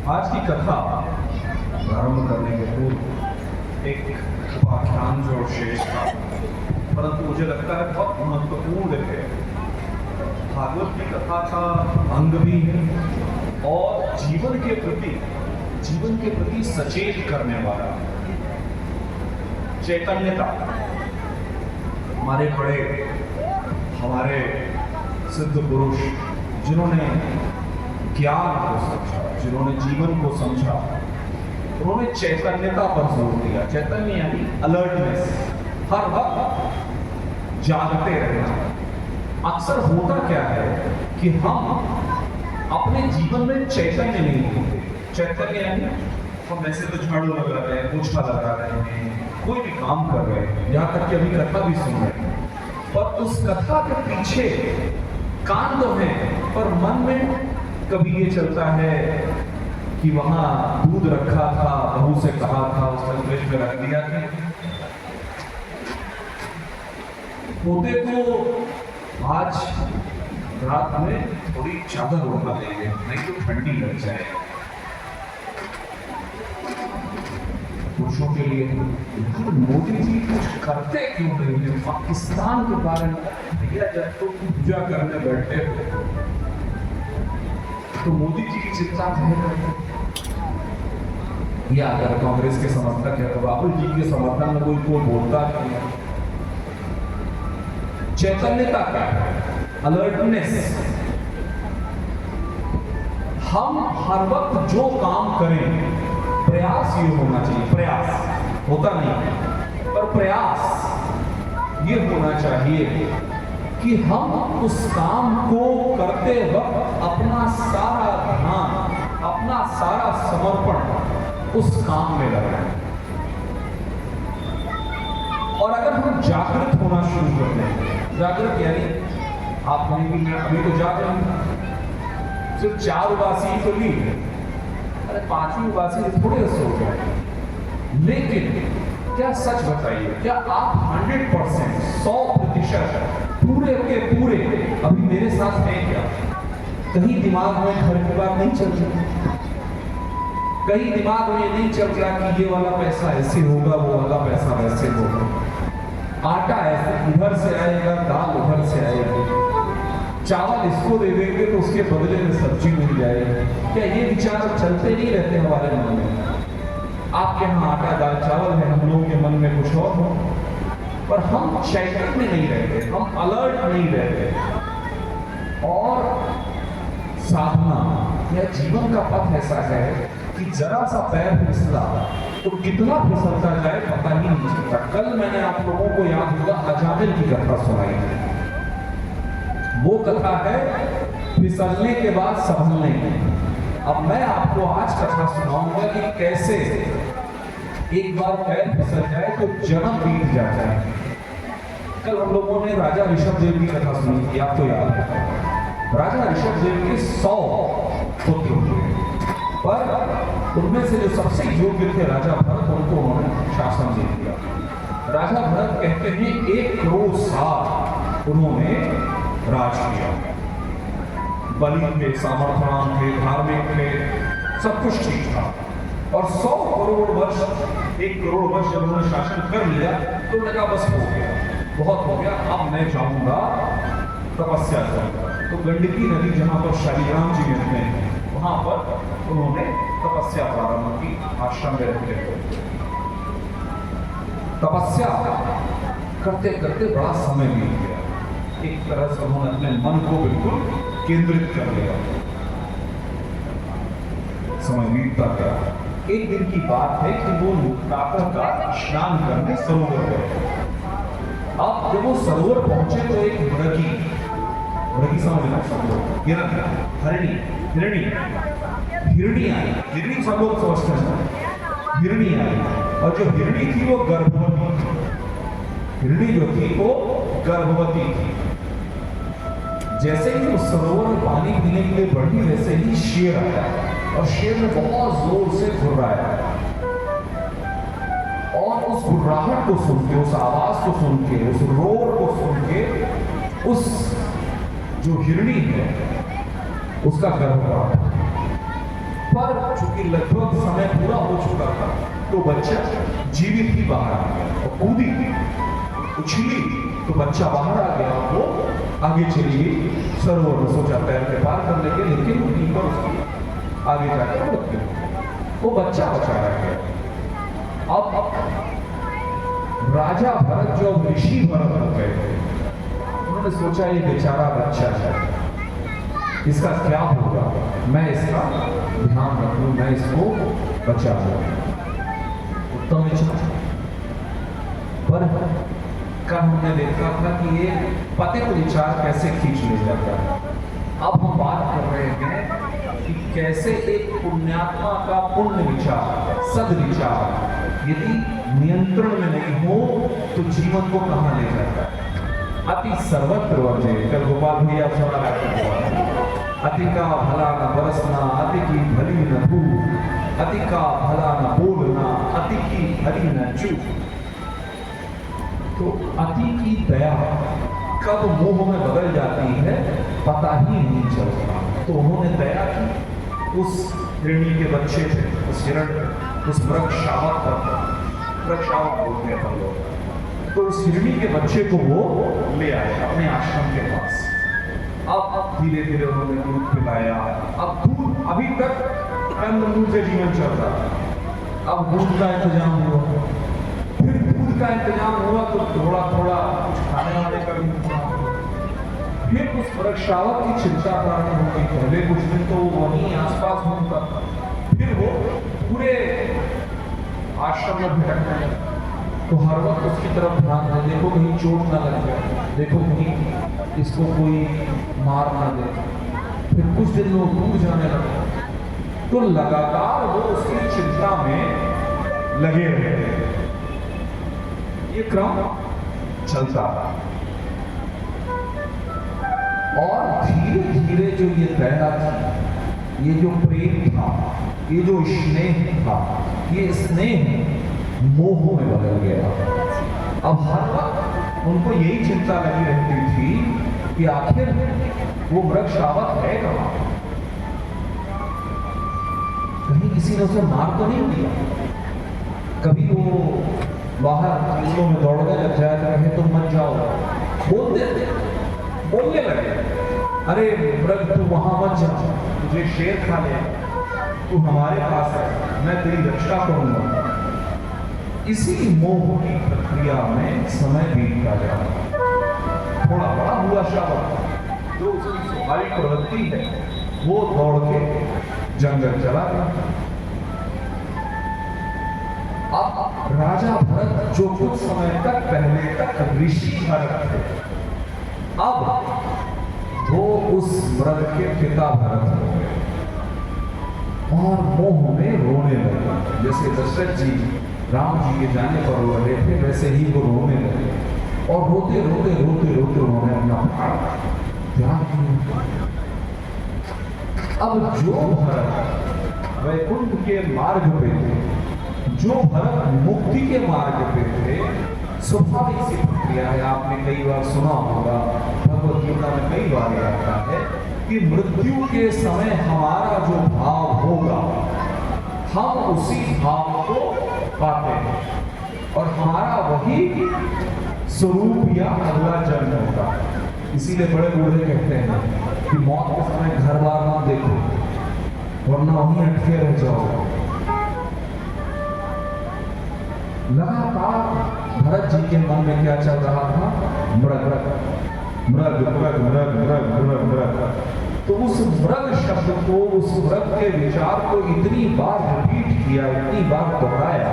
आज की कथा प्रारंभ करने के पूर्व एक उपाख्यान जो शेष था, परंतु मुझे लगता है बहुत महत्वपूर्ण है। भागवत की कथा का अंग भी है और जीवन के प्रति सचेत करने वाला चैतन्यता। हमारे बड़े, हमारे सिद्ध पुरुष जिन्होंने ज्ञान को समझा, जिन्होंने जीवन को समझा, उन्होंने चैतन्यता पर जोर दिया। चैतन्य यानी अलर्टनेस, हर वक्त जागते रहना। अक्सर होता क्या है कि हम अपने जीवन में चैतन्य नहीं होते। चैतन्य यानी हम ऐसे तो झाड़ू लगा रहे हैं, पोछा लगा रहे हैं, कोई भी काम कर रहे हैं, यहाँ तक कि अभी कथा भी सुन रहे हैं, पर उस कथा के पीछे कान तो है, पर मन में कभी ये चलता है कि वहां दूध रखा था, बहू से कहा था, उसने फ्रिज में रख दिया था। पोते को आज रात में थोड़ी चादर उठा देंगे, नहीं तो ठंडी लग जाए। पुरुषों के लिए मोदी जी कुछ करते क्यों नहीं? पाकिस्तान के बारे में भैया जब तो पूजा करने बैठे हो तो मोदी जी की चिंता है। या अगर कांग्रेस के समर्थक है तो राहुल जी के समर्थन में कोई बोलता नहीं है। चैतन्यता क्या है? अलर्टनेस। हम हर वक्त जो काम करें, प्रयास ये होना चाहिए। प्रयास होता नहीं, पर प्रयास ये होना चाहिए कि हम उस काम को करते वक्त अपना सारा ध्यान, अपना सारा समर्पण उस काम में लगाएं। और अगर हम जागृत होना शुरू कर दें, जागृत यानी आप कहीं भी, मैं अभी तो जाग रहा हूं, सिर्फ 4 उबासी तो ली, अरे 5वीं उबासी थोड़े सो गए। लेकिन क्या सच बताइए, क्या आप 100%, 100% पूरे के पूरे अभी मेरे साथ हैं क्या? कहीं दिमाग में घर की बात नहीं चल रही, कहीं दिमाग में नहीं चल रहा कि ये वाला पैसा ऐसे होगा, वो वाला पैसा वैसे होगा, आटा ऐसे इधर से आएगा, दाल उधर से आएगी, चावल इसको दे देंगे तो उसके बदले में सब्जी मिल जाएगी। क्या ये विचार चलते नहीं रहते हमारे मन में? आपके यहाँ आटा दाल चावल है, हम लोगों के मन में कुछ और हो, पर हम चैतन्य में नहीं रहते, हम अलर्ट नहीं रहते। और साधना या जीवन का पथ ऐसा है कि जरा सा पैर फिसला तो कितना फिसलता जाए पता ही नहीं चलता। कल मैंने आप लोगों को याद होगा अजामिल की कथा सुनाई थी। वो कथा है फिसलने के बाद संभलने की। अब मैं आपको आज कथा सुनाऊंगा कि कैसे एक बार पैर फिसल जाए तो जन्म बीत जाता है। कल हम लोगों ने राजा ऋषभदेव की कथा सुनी थी, आपको याद है? राजा ऋषभदेव के 100 पुत्र हुए, पर उनमें से जो सबसे योग्य थे राजा भरत, उनको उन्होंने शासन दे दिया। राजा भरत कहते हैं 1 करोड़ साल उन्होंने राज किया। बलि थे, सामर्थ्यवान थे, धार्मिक थे, सब कुछ ठीक था। और 100 करोड़ वर्ष, 1 करोड़ वर्ष जब उन्होंने शासन कर लिया तो उन्होंने कहा बस हो गया, बहुत हो गया, अब मैं जाऊंगा तपस्या करूंगा। तो गंडकी नदी जहां पर श्री राम जी मिलते हैं, वहां पर उन्होंने तपस्या प्रारंभ की आश्रम में रहते हुए। तपस्या करते करते बड़ा समय बीत गया। एक तरह से उन्होंने अपने मन को बिल्कुल केंद्रित कर लिया। समय बीतता गया। एक दिन की बात है कि वो प्रातः स्नान करने सरोवर गए। अब जब वो सरोवर पहुंचे तो एक मृगी समझना सब हिरणी आई। हिरणी सब लोग समझते हैं। हिरणी आई और जो हिरणी थी वो गर्भवती थी। हिरणी जो थी वो गर्भवती थी। जैसे ही वो सरोवर में पानी पीने के लिए बढ़ी वैसे ही शेर आया और शेर ने बहुत जोर से घुर्राया और उस घुर्राहट को सुन के, उस आवाज को सुन के, उस रोर को सुन के उस जो हिरणी है उसका गर्भ पड़ा। पर चूंकि लगभग समय पूरा हो चुका था तो बच्चा जीवित ही बाहर आ गया और कूदी उछली तो बच्चा बाहर आ गया। वो आगे चली गई सरोवर में, सोचा पैर के पार कर लेंगे, लेकिन वहीं पर उसकी आगे जाकर उड़ गई। वो बच्चा बचाया गया। अब राजा भरत जो ऋषि भरत हो गए थे, उन्होंने सोचा ये बेचारा बच्चा है, इसका क्या होगा, मैं इसका ध्यान रखूं, मैं इसको बचा लूं। उत्तम विचार। पर कल हमने देखा था कि ये पतित विचार कैसे खींच ले जाता है। अब हम बात कर रहे हैं कि कैसे एक पुण्यात्मा का पुण्य विचार, सद्विचार यदि नियंत्रण में नहीं हो तो जीवन को कहां ले जाता है। अति सर्वत्र वर्जे, कल गोपाल भैया सुना रहे थे, अति का भला न बरसना, अति की भली न भूख, अति का भला न बोलना, अति की भली न चूक। तो अति की दया कब मोह में बदल जाती है पता ही नहीं चलता। तो उन्होंने दया की। उस हिरणी के बच्चे थे, उस हिरण, उस वृक्षावत बोलते हैं हम लोग। तो उस हिरणी के बच्चे को वो ले आए अपने आश्रम के पास। अब धीरे धीरे उन्होंने दूध पिलाया। अब दूध, अभी तक कंद से जीवन चल रहा था, अब दूध का इंतजाम हुआ। फिर दूध का इंतजाम हुआ तो थोड़ा थोड़ा कुछ खाने वाले का भी इंतजाम हुआ। फिर उस वृक्षावत की चिंता प्रारंभ हो गई। पहले कुछ दिन तो वहीं आसपास घूमता, फिर वो पूरे आश्रम में भटकने लगा। तो हर वक्त उसकी तरफ ध्यान दे, देखो कहीं चोट ना लग जाए, देखो कहीं इसको कोई मार ना दे। फिर कुछ दिन वो दूर जाने लगा तो लगातार वो उसकी चिंता में लगे रहे। ये क्रम चलता और धीरे धीरे जो ये दया थी, ये जो प्रेम था, ये जो स्नेह था, ये स्नेह मोह में बदल गया। अब हर वक्त उनको यही चिंता लगी रहती थी कि आखिर वो वृक्षावत है कहां, कहीं किसी ने उसे मार तो नहीं दिया। कभी वो बाहर जंगलों में दौड़ने लग जाया रहे तो मत जाओ, बोलने लगे, अरे मृग तू वहां मत जा, तुझे शेर खा ले, तू हमारे पास है, मैं तेरी रक्षा करूंगा। इसी मोह की प्रक्रिया में समय बीतता गया। थोड़ा बड़ा हुआ शावक, जो उसकी स्वाभाविक प्रवृत्ति है, वो दौड़ के जंगल चला गया। अब राजा भरत जो कुछ समय तक पहले तक ऋषि भरत थे, अब वो उस मृग के पिता भरत हो गए और मोह में रोने लगे। जैसे दशरथ जी राम जी के जाने पर रो रहे थे, वैसे ही वो रोने लगे और रोते रोते रोते रोते उन्होंने अपना प्राण त्याग दिया। अब जो भरत वैकुंठ के मार्ग पे थे, जो भरत मुक्ति के मार्ग पे थे, स्वाभाविक सी प्रक्रिया है, आपने कई बार सुना होगा, भगवत गीता में कई बार आता है कि मृत्यु के समय हमारा जो भाव होगा हम उसी भाव को पाते हैं और हमारा वही स्वरूप या अगला जन्म होगा। इसीलिए बड़े बूढ़े कहते हैं कि मौत के समय घर बार मत देखो, वरना वहीं अटके रह जाओ। लगातार भरत जी के मन में क्या चल रहा था? मृग मृग मृग मृग मृग मृग मृग। तो उस मृग शब्द को, उस मृग के विचार को इतनी बार रिपीट किया, इतनी बार दोहराया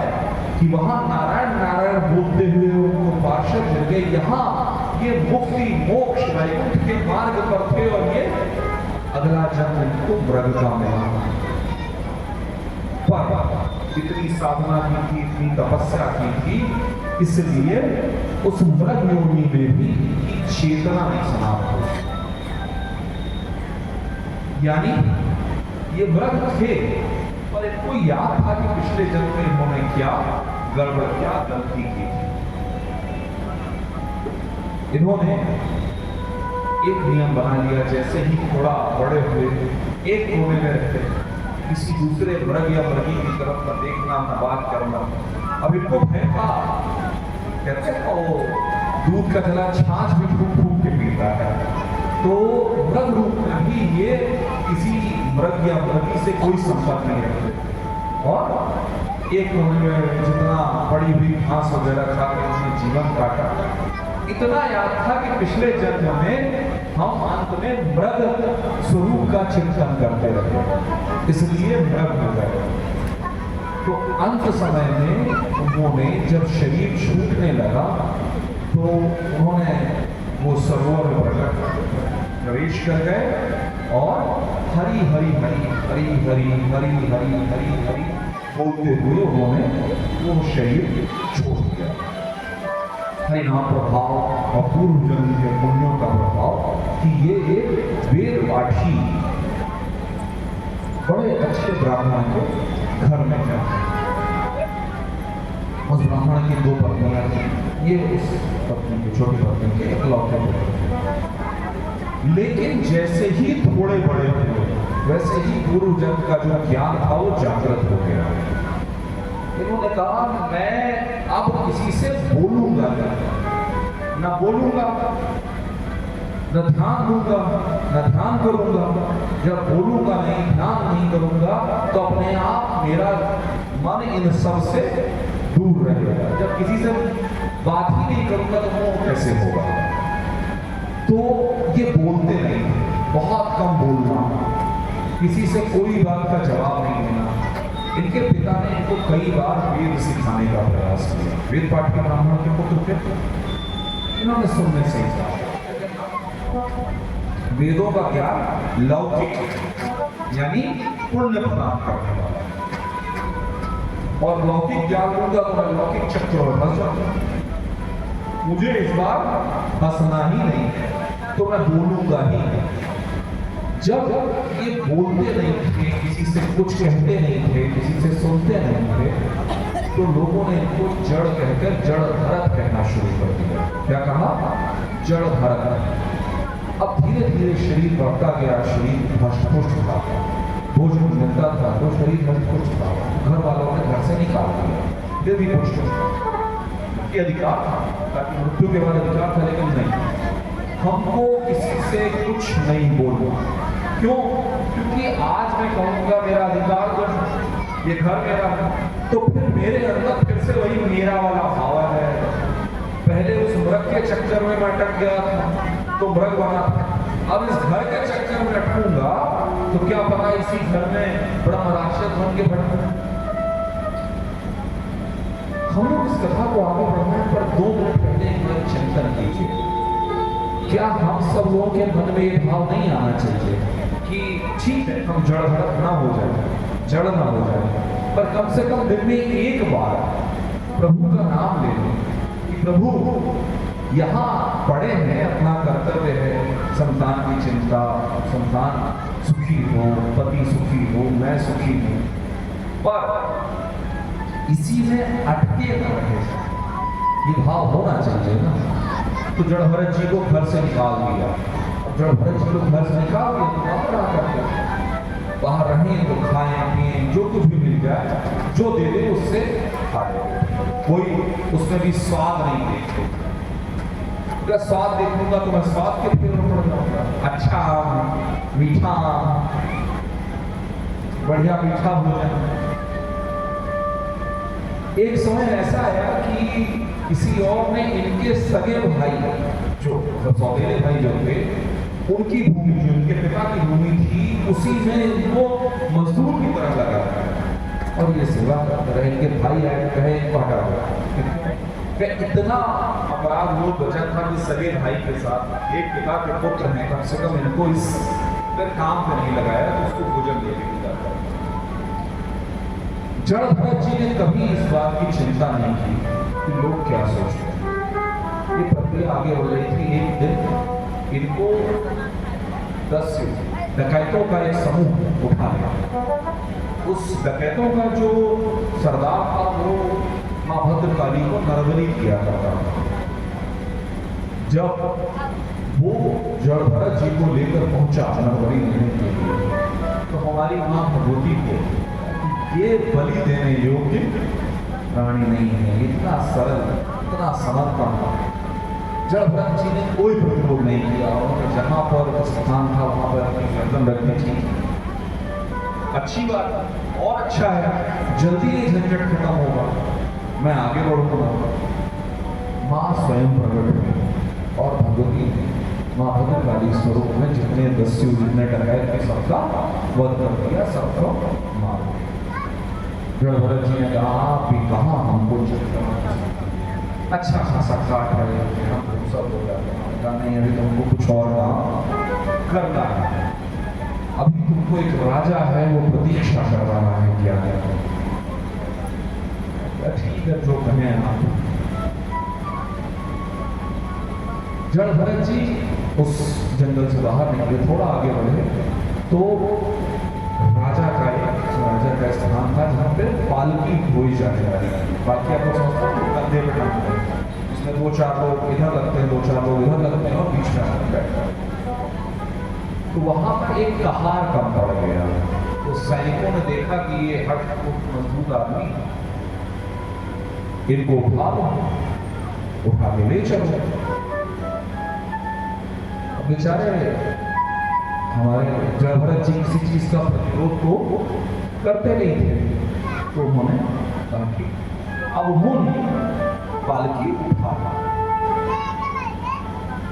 कि वहां नारायण नारायण बोलते हुए उनको पार्षद मिल गए। यहाँ ये मुक्ति मोक्ष वैकुंठ के मार्ग पर थे और ये अगला जन्म इनको मृग का मिला। पर इतनी साधना की थी, इतनी तपस्या की थी, इसलिए उस मृग योनि में भी चेतना नहीं समाप्त हुई। यानी ये मृग थे, पर इनको याद था कि पिछले जन्म में इन्होंने क्या गड़बड़, क्या गलती की। इन्होंने एक नियम बना लिया, जैसे ही थोड़ा बड़े हुए एक कोने में रहते, किसी दूसरे मृग या मृगी की तरफ न देखना, न बात करना। अब इनको फेंका, कहते हैं वो दूध का जला छाछ भी फूक फूक के पीता है। तो मृग रूप में भी ये किसी मृग या मृगी से कोई संपर्क नहीं रखते और एक कोने में जितना बड़ी हुई घास वगैरह खा के उन्होंने जीवन काटा। इतना याद था कि पिछले जन्म में हम अंत में मृग स्वरूप का चिंतन करते रहे, इसलिए मृग हो गए। तो अंत समय में उन्होंने जब शरीर छूटने लगा तो उन्होंने वो सरोवर में प्रवेश कर गए और हरी हरी हरी हरी हरी हरी हरी हरी हरी बोलते हुए उन्होंने वो शरीर छोड़ दिया। हरि नाम प्रभाव और पूर्व जन्म के पुण्यों का प्रभाव कि ये एक वेद पाठी बड़े अच्छे ब्राह्मण के घर में जाते। उस ब्राह्मण की दो पत्नियां थी, ये उस पत्नी की छोटी पत्नी के इकलौते पुत्र। लेकिन जैसे ही थोड़े बड़े हुए वैसे ही पूर्व जन्म का जो ज्ञान था वो जागृत हो गया। इन्होंने कहा मैं अब किसी से बोलूंगा न बोलूंगा, न ध्यान दूंगा, न ध्यान करूंगा। जब बोलूंगा नहीं, ध्यान नहीं करूंगा तो अपने आप मेरा मन इन सब से दूर रहेगा। जब किसी से बात ही नहीं करूंगा तो वो कैसे होगा? तो ये बोलते नहीं, बहुत कम बोलना, किसी से कोई बात का जवाब नहीं देना। इनके पिता ने इनको कई बार वेद सिखाने का प्रयास किया। वेद पाठ के ब्राह्मण के पुत्र थे, इन्होंने सुनने से ही कहा वेदों का ज्ञान लौकिक यानी पुण्य प्रदान करने वाला, और लौकिक ज्ञान दूंगा तो मैं लौकिक चक्र में फंस जाऊंगा। मुझे इस बार हंसना ही नहीं है तो मैं बोलूंगा ही नहीं। जब ये बोलते नहीं थे, किसी से कुछ कहते नहीं थे, किसी से सुनते नहीं थे, तो लोगों ने इनको जड़ कहकर जड़ भरत कहना शुरू कर दिया। क्या कहा? जड़ भरत। अब धीरे धीरे शरीर बढ़ता गया, शरीर हष्टपुष्ट था, भोजन मिलता था तो शरीर हष्टपुष्ट था। घर वालों ने घर से निकाल दिया, फिर भी पुष्ट ये अधिकार था, ताकि मृत्यु के बाद अधिकार था, लेकिन नहीं, हमको किसी से कुछ नहीं बोलना। क्यों? क्योंकि आज मैं कहूँगा मेरा अधिकार तो ये घर मेरा है, तो फिर मेरे अंदर फिर से वही मेरा वाला भाव है। पहले उस मृग के चक्कर में मैं अटक गया था तो मृग बना था, अब इस घर के चक्कर में अटकूंगा तो क्या पता इसी घर में बड़ा राक्षस बन के बैठा। हम लोग इस कथा को आगे बढ़ाने पर 2 मिनट पहले एक चिंतन कीजिए। क्या हम सब लोगों के मन में ये भाव नहीं आना चाहिए कि ठीक है हम जड़ भरत ना हो जाए, जड़ ना हो जाए, पर कम से कम दिन में एक बार प्रभु का नाम ले लें कि प्रभु यहाँ पड़े हैं, अपना कर्तव्य है, संतान की चिंता, संतान सुखी हो, पति सुखी हो, मैं सुखी हूँ, पर इसी में अटके न रहे, ये भाव होना चाहिए ना। तो जड़ भरत जी को घर से निकाल दिया, अब जड़ भरत जी को घर से निकाल दिया तो बाहर रहा करते, बाहर रहें तो खाएं पिए, जो कुछ भी मिल जाए, जो दे दे उससे खाए, कोई उसमें भी स्वाद नहीं देखते। अगर स्वाद देखूंगा तो मैं स्वाद के फिर पड़ जाऊंगा, अच्छा मीठा बढ़िया मीठा भोजन। एक समय ऐसा आया कि किसी और ने इनके सगे भाई, जो सौतेले भाई जो थे, उनकी भूमि जो उनके पिता की भूमि थी, उसी में इनको मजदूर की तरह लगाया और ये सेवा करते रहे। इनके भाई आए कहे इनको हटा दो। इतना अपराध वो बचा था कि सगे भाई के साथ एक पिता के पुत्र ने कम से कम इनको इस काम पे नहीं लगाया तो उसको भोजन देने की जाता। जड़ भरत जी ने कभी इस बात की चिंता नहीं की कि लोग क्या सोचते हैं। ये प्रक्रिया आगे बढ़ रही थी। एक दिन इनको 10 डकैतों का एक समूह उठा लिया। उस डकैतों का जो सरदार था वो मां भद्रकाली को नरबली किया करता था। जब वो जड़ भरत जी को लेकर पहुंचा नरबली देने के लिए, तो हमारी मां भगवती को ये बलि देने योग्य प्राणी नहीं है। इतना सरल, इतना समर्पण। जड़ भरत जी ने कोई प्रतिरोध नहीं किया। उन्होंने जहां पर स्थान था वहां पर अपनी गर्दन रखनी थी। अच्छी बात और अच्छा है, जल्दी ये झंझट खत्म होगा, मैं आगे बढ़ूंगा। मां स्वयं प्रकट हुई और भगवती ने मां भद्रकाली स्वरूप में जितने दस्यु जितने डकैत थे सबका वध कर दिया, सबको मार दिया। जड़ भरत जी ने कहा आप भी कहा हमको अच्छा खासा काट रहे थे, हम सब हो जाते हैं। कहा नहीं, अभी तुमको कुछ और काम करना है। अभी तुमको एक राजा है वो प्रतीक्षा कर रहा है क्या है। ठीक है जो कहें आप। जड़ भरत जी उस जंगल से बाहर निकले, थोड़ा आगे बढ़े तो राजा का स्थान था जहाँ पे पालकी ढोई जाने वाली। पालकी आपको समझता है कंधे पे टांगते हैं, इसमें 2-4 लोग इधर लगते हैं, 2-4 लोग इधर लगते हैं और बीच में आकर बैठते हैं। तो वहां पर एक कहार कम पड़ गया। तो सैनिकों ने देखा कि ये हट मजबूत आदमी, इनको उठा के ले चलो। बेचारे हमारे जड़ भरत जी किसी चीज का प्रतिरोध को करते नहीं थे, तो उन्होंने कहा कि अब उन्होंने पालकी उठा।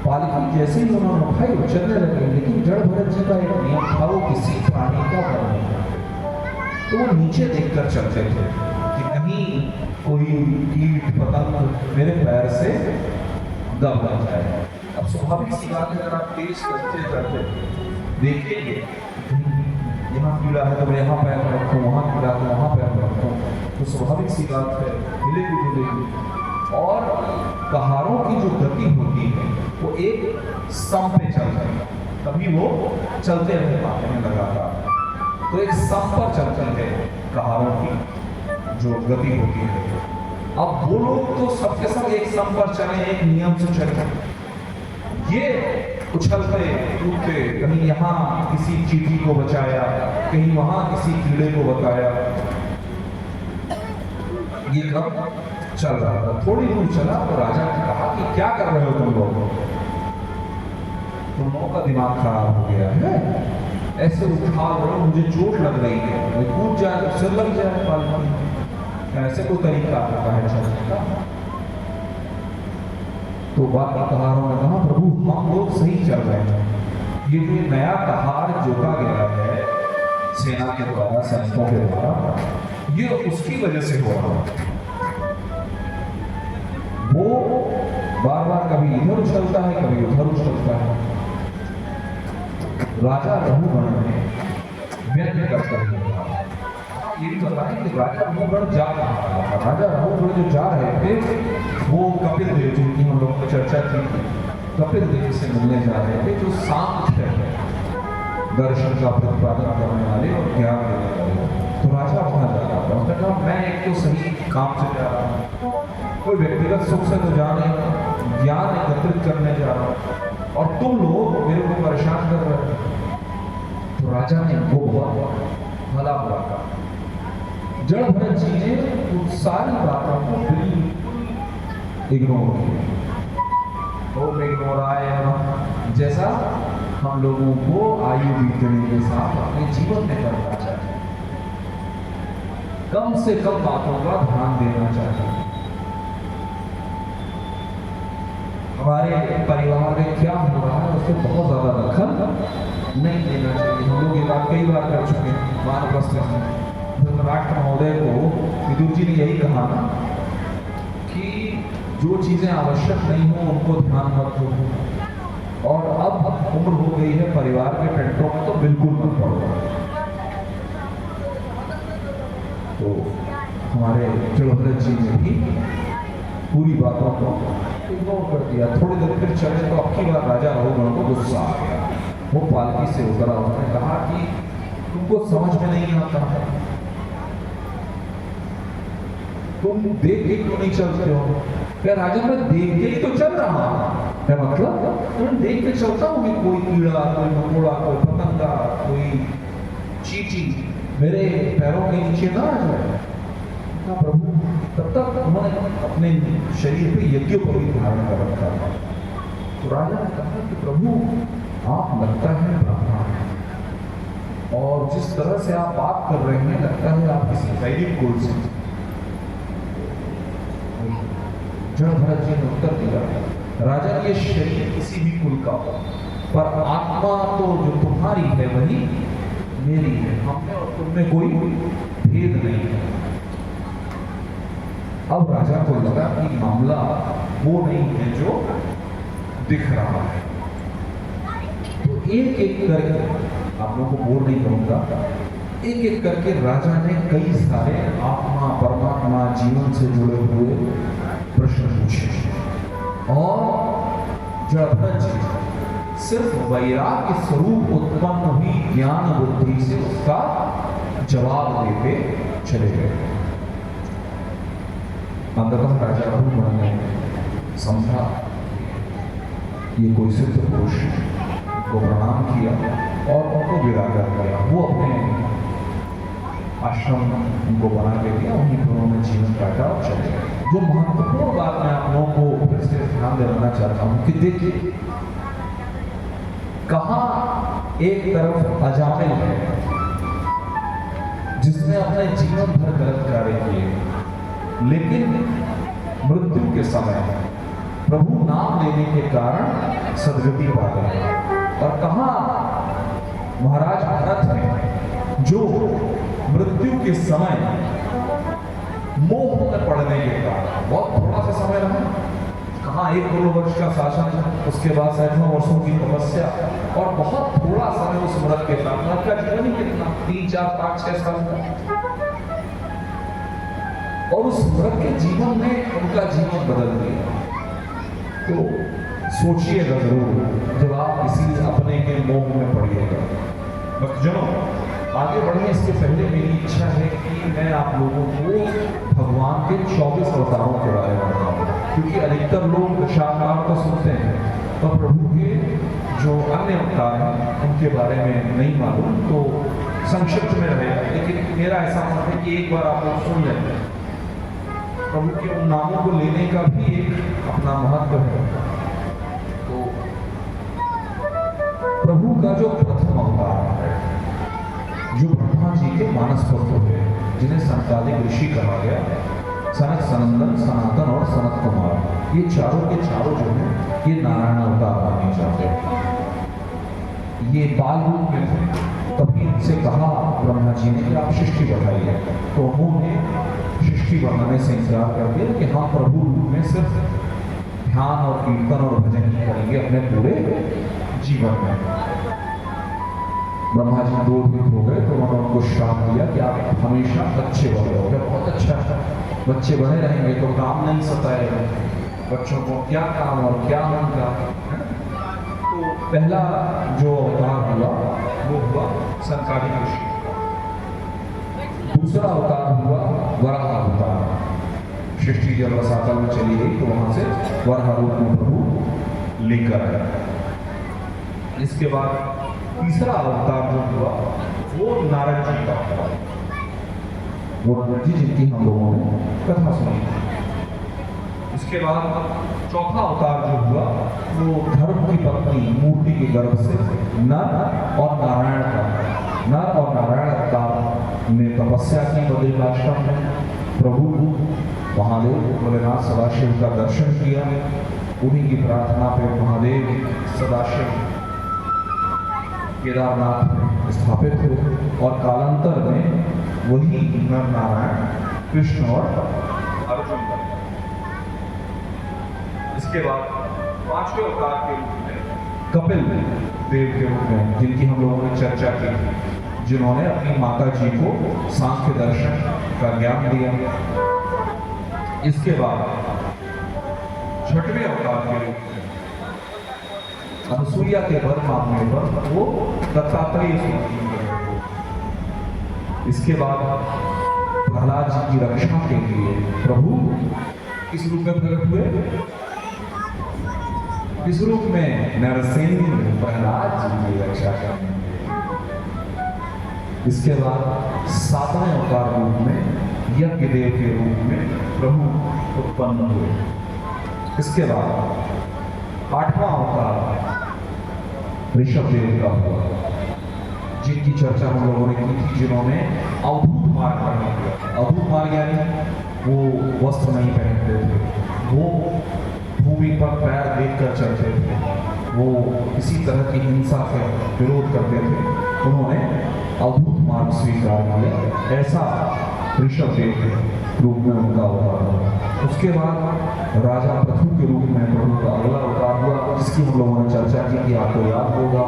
पालकी जैसे ही उन्होंने उठाई वो चलने लगे। लेकिन जड़ भरत जी का एक नियम था, वो किसी प्राणी का वर्णन तो वो नीचे देखकर चलते थे कि कहीं कोई कीट पतंग मेरे पैर से दब न जाए। अब स्वाभाविक सी बात है, अगर आप तेज चलते देखेंगे यहाँ कीड़ा है तो मैं यहाँ पैर रखूँ, वहाँ कीड़ा तो वहाँ पैर रखूँ, तो स्वाभाविक सी बात है हिलेगी डुलेगी। और कहारों की जो गति होती है वो एक सम पे चलते हैं, तभी वो चलते रह पाते हैं लगातार। तो एक सम पर चलते हैं कहारों की जो गति होती है। अब वो लोग तो सबके सब एक सम पर चले, एक नियम से चले। ये उछलते कूदते, कहीं यहाँ किसी चींटी को बचाया, कहीं वहां किसी कीड़े को बताया। ये कब चल रहा था। थोड़ी दूर चला तो राजा ने कहा कि क्या कर रहे हो तुम लोग, तुम लोगों का दिमाग खराब हो गया है, ऐसे उठा रहे हो, मुझे चोट लग रही है, कूद जाए तो सिर लग जाए पालकी, ऐसे कोई तरीका होता है चलने का। तो बात कहारों ने कहा प्रभु हम लोग सही चल रहे हैं, ये जो नया कहार जोता गया है सेना के द्वारा, सैनिकों के द्वारा, ये उसकी वजह से हो रहा है। वो बार बार कभी इधर उछलता है कभी उधर उछलता है। राजा रघुगण ने व्यक्त करते ये भी बताएं कि राजा रघुगण जा रहा था। राजा रघुगण जो जा रहे थे वो कपिल देव जिनकी हम लोग को चर्चा की, कपिल देव से मिलने जा रहे थे, जो सांख्य है दर्शन का प्रतिपादन करने वाले और ज्ञान देने वाले। तो राजा वहां जा रहा था। उसने कहा मैं एक तो सही काम से जा रहा हूँ, कोई व्यक्तिगत सुख से तो जा नहीं, ज्ञान एकत्रित करने जा रहा हूँ, और तुम लोग मेरे को परेशान कर रहे हो। तो राजा ने वो भला बुरा कहा। जड़ भरत जी ने उन सारी बातों को बिल्कुल इग्नोर किया। ओम इग्नोराय जैसा हम लोगों को आयु बीतने के साथ अपने जीवन में करना चाहिए। कम से कम बातों का ध्यान देना चाहिए। हमारे परिवार में क्या हो रहा है उससे बहुत ज्यादा दखल नहीं देना चाहिए। हम लोग ये बात कई बार कर चुके हैं। वानप्रस्थ में धृतराष्ट्र महोदय को विदुर जी ने यही कहा ना कि जो चीजें आवश्यक नहीं हो उनको ध्यान मत दो, और अब उम्र हो गई है परिवार के टेंटों में तो बिल्कुल मत पड़ो। तो हमारे जड़भरत जी ने भी पूरी बातों को इग्नोर कर दिया। थोड़ी देर फिर चले तो अब की बार राजा रघुगण को गुस्सा आ गया। वो पालकी से उतरा, उसने कहा कि तुमको समझ में नहीं आता, तुम देख के क्यों नहीं चलते हो? क्या राजा, मैं देख के ही तो चल रहा हूं। क्या मतलब? मैं देख के चलता हूँ कि कोई कीड़ा, कोई मकोड़ा, कोई पतंगा, कोई चींटी मेरे पैरों के नीचे ना आ जाए। प्रभु तब तक उन्होंने अपने शरीर पे यज्ञ को भी धारण कर रखा था। तो राजा ने कहा कि प्रभु आप लगता है ब्राह्मण, और जिस तरह से आप बात कर रहे हैं लगता है आप किसी वैदिक कुल से। जड़भरत जी ने उत्तर दिया, राजा ये शरीर किसी भी कुल का हो, पर आत्मा तो जो तुम्हारी है वही मेरी है। हमने और तुमने कोई भेद नहीं है। अब राजा को लगा कि मामला वो नहीं है जो दिख रहा है। तो एक एक करके, आप लोगों को बोर नहीं करूंगा, एक एक करके राजा ने कई सारे आत्मा परमात्मा जीवन से जुड़े हुए प्रश्न पूछे, और जड़भरत जी सिर्फ वैराग्य स्वरूप उत्पन्न हुई ज्ञान बुद्धि से उसका जवाब देते चले गए। अंततः राजा रघुगण ने समझा ये कोई सिद्ध पुरुष, को प्रणाम किया और उनको विदा कर दिया। वो अपने आश्रम उनको बना के दिया, उन्हीं पर उन्होंने जीवन काटा और चले गए। जो महत्वपूर्ण बात मैं आप लोगों को फिर से ध्यान दिलाना चाहता हूँ कि देखिए कहाँ एक तरफ अजामिल है जिसने अपने जीवन भर गलत कार्य किए, लेकिन मृत्यु के समय प्रभु नाम लेने के कारण सदगति पा गए। और कहा महाराज भरत ने जो मृत्यु के समय मोह में पड़ने के कारण बहुत थोड़ा सा समय रहा, कहा 1 करोड़ वर्ष का शासन, उसके बाद सैकड़ों वर्षों की तपस्या और बहुत थोड़ा समय उस व्रत के साथ। व्रत का जीवन ही कितना 3, 4, 5, 6 साल का, और उस व्रत के जीवन ने उनका जीवन बदल दिया। तो सोचिएगा जरूर जब आप किसी अपने के मोह में पड़िएगा। भक्तजनों, आगे बढ़ने इसके पहले मेरी इच्छा है कि मैं आप लोगों को भगवान के 24 अवतारों के बारे में बताऊं, क्योंकि अधिकतर लोग दशावतार को सुनते हैं तो प्रभु के जो अन्य अवतार हैं उनके बारे में नहीं मालूम, तो संक्षिप्त में रहेगा। लेकिन मेरा ऐसा मत है कि एक बार आप लोग सुन लें। प्रभु के उन नामों को लेने का भी एक अपना महत्व है। तो प्रभु का जो प्रथम अवतार है, जो ब्रह्मा जी के मानस पुत्र हुए, जिन्हें संतालिक ऋषि कहा गया, सनक, सनंदन, सनातन और सनत कुमार, ये चारों के चारों जो हैं ये नारायण अवतार माने जाते हैं। ये बाल रूप में थे, तभी इनसे कहा ब्रह्मा जी ने कि आप सृष्टि बढ़ाइए, तो उन्होंने सृष्टि बढ़ाने से इंतजार कर दिया कि हम प्रभु रूप में सिर्फ ध्यान और कीर्तन और भजन ही करेंगे अपने पूरे जीवन में। ब्रह्मा जी क्रोधित हो गए तो उन्होंने उनको श्राप दिया कि आप हमेशा बच्चे बड़े हो गए, बहुत अच्छा, बच्चे बड़े रहेंगे तो काम नहीं सताएगा, बच्चों को क्या काम और क्या मन का। तो पहला जो अवतार हुआ वो हुआ संकालिक ऋषि, दूसरा अवतार हुआ वराह अवतार। सृष्टि जब रसातल में चली गई तो वहां से वराह रूप में प्रभु लेकर आया। इसके बाद तीसरा अवतार जो हुआ वो नारद जी का हुआ, वो नारद जी जिनकी हम लोगों ने कथा सुनी। इसके बाद चौथा अवतार जो हुआ वो धर्म की पत्नी मूर्ति के गर्भ से नर और नारायण का, नर और नारायण अवतार ने तपस्या की बद्रिकाश्रम में। प्रभु महादेव भोलेनाथ सदाशिव का दर्शन किया। उन्हीं की प्रार्थना पे महादेव सदाशिव केदारनाथ में स्थापित हुए और कालांतर में वही नर नारायण कृष्ण और अर्जुन बने। इसके बाद पांचवें अवतार के रूप में कपिल देव के रूप में, जिनकी हम लोगों ने चर्चा की, जिन्होंने अपनी माता जी को सांख्य दर्शन का ज्ञान दिया। इसके बाद छठवें अवतार के रूप में अनुसुईया के वर मांगने पर वो दत्तात्रेय स्वरूप में। इसके बाद प्रहलाद जी की रक्षा के लिए प्रभु किस रूप में प्रकट हुए? इस रूप में नरसिंह प्रहलाद जी की रक्षा करने। इसके बाद सातवें अवतार रूप में यज्ञ देव के रूप में प्रभु उत्पन्न हुए। इसके बाद आठवां अवतार ऋषभ देव का हुआ, जिनकी चर्चा हम लोगों ने की थी, जिन्होंने अवधूत मार्ग करना किया। अवधूत मार्ग यानी वो वस्त्र नहीं पहनते थे, वो भूमि पर पैर देखकर चलते थे, वो किसी तरह की हिंसा के विरोध करते थे। उन्होंने अवधूत मार्ग स्वीकार किया। ऐसा ऋषभ देव के रूप में उनका अवतार हुआ। उसके बाद राजा पृथु के रूप में प्रभु का अगला अवतार हुआ, जिसकी हम लोगों ने चर्चा की कि आपको याद होगा।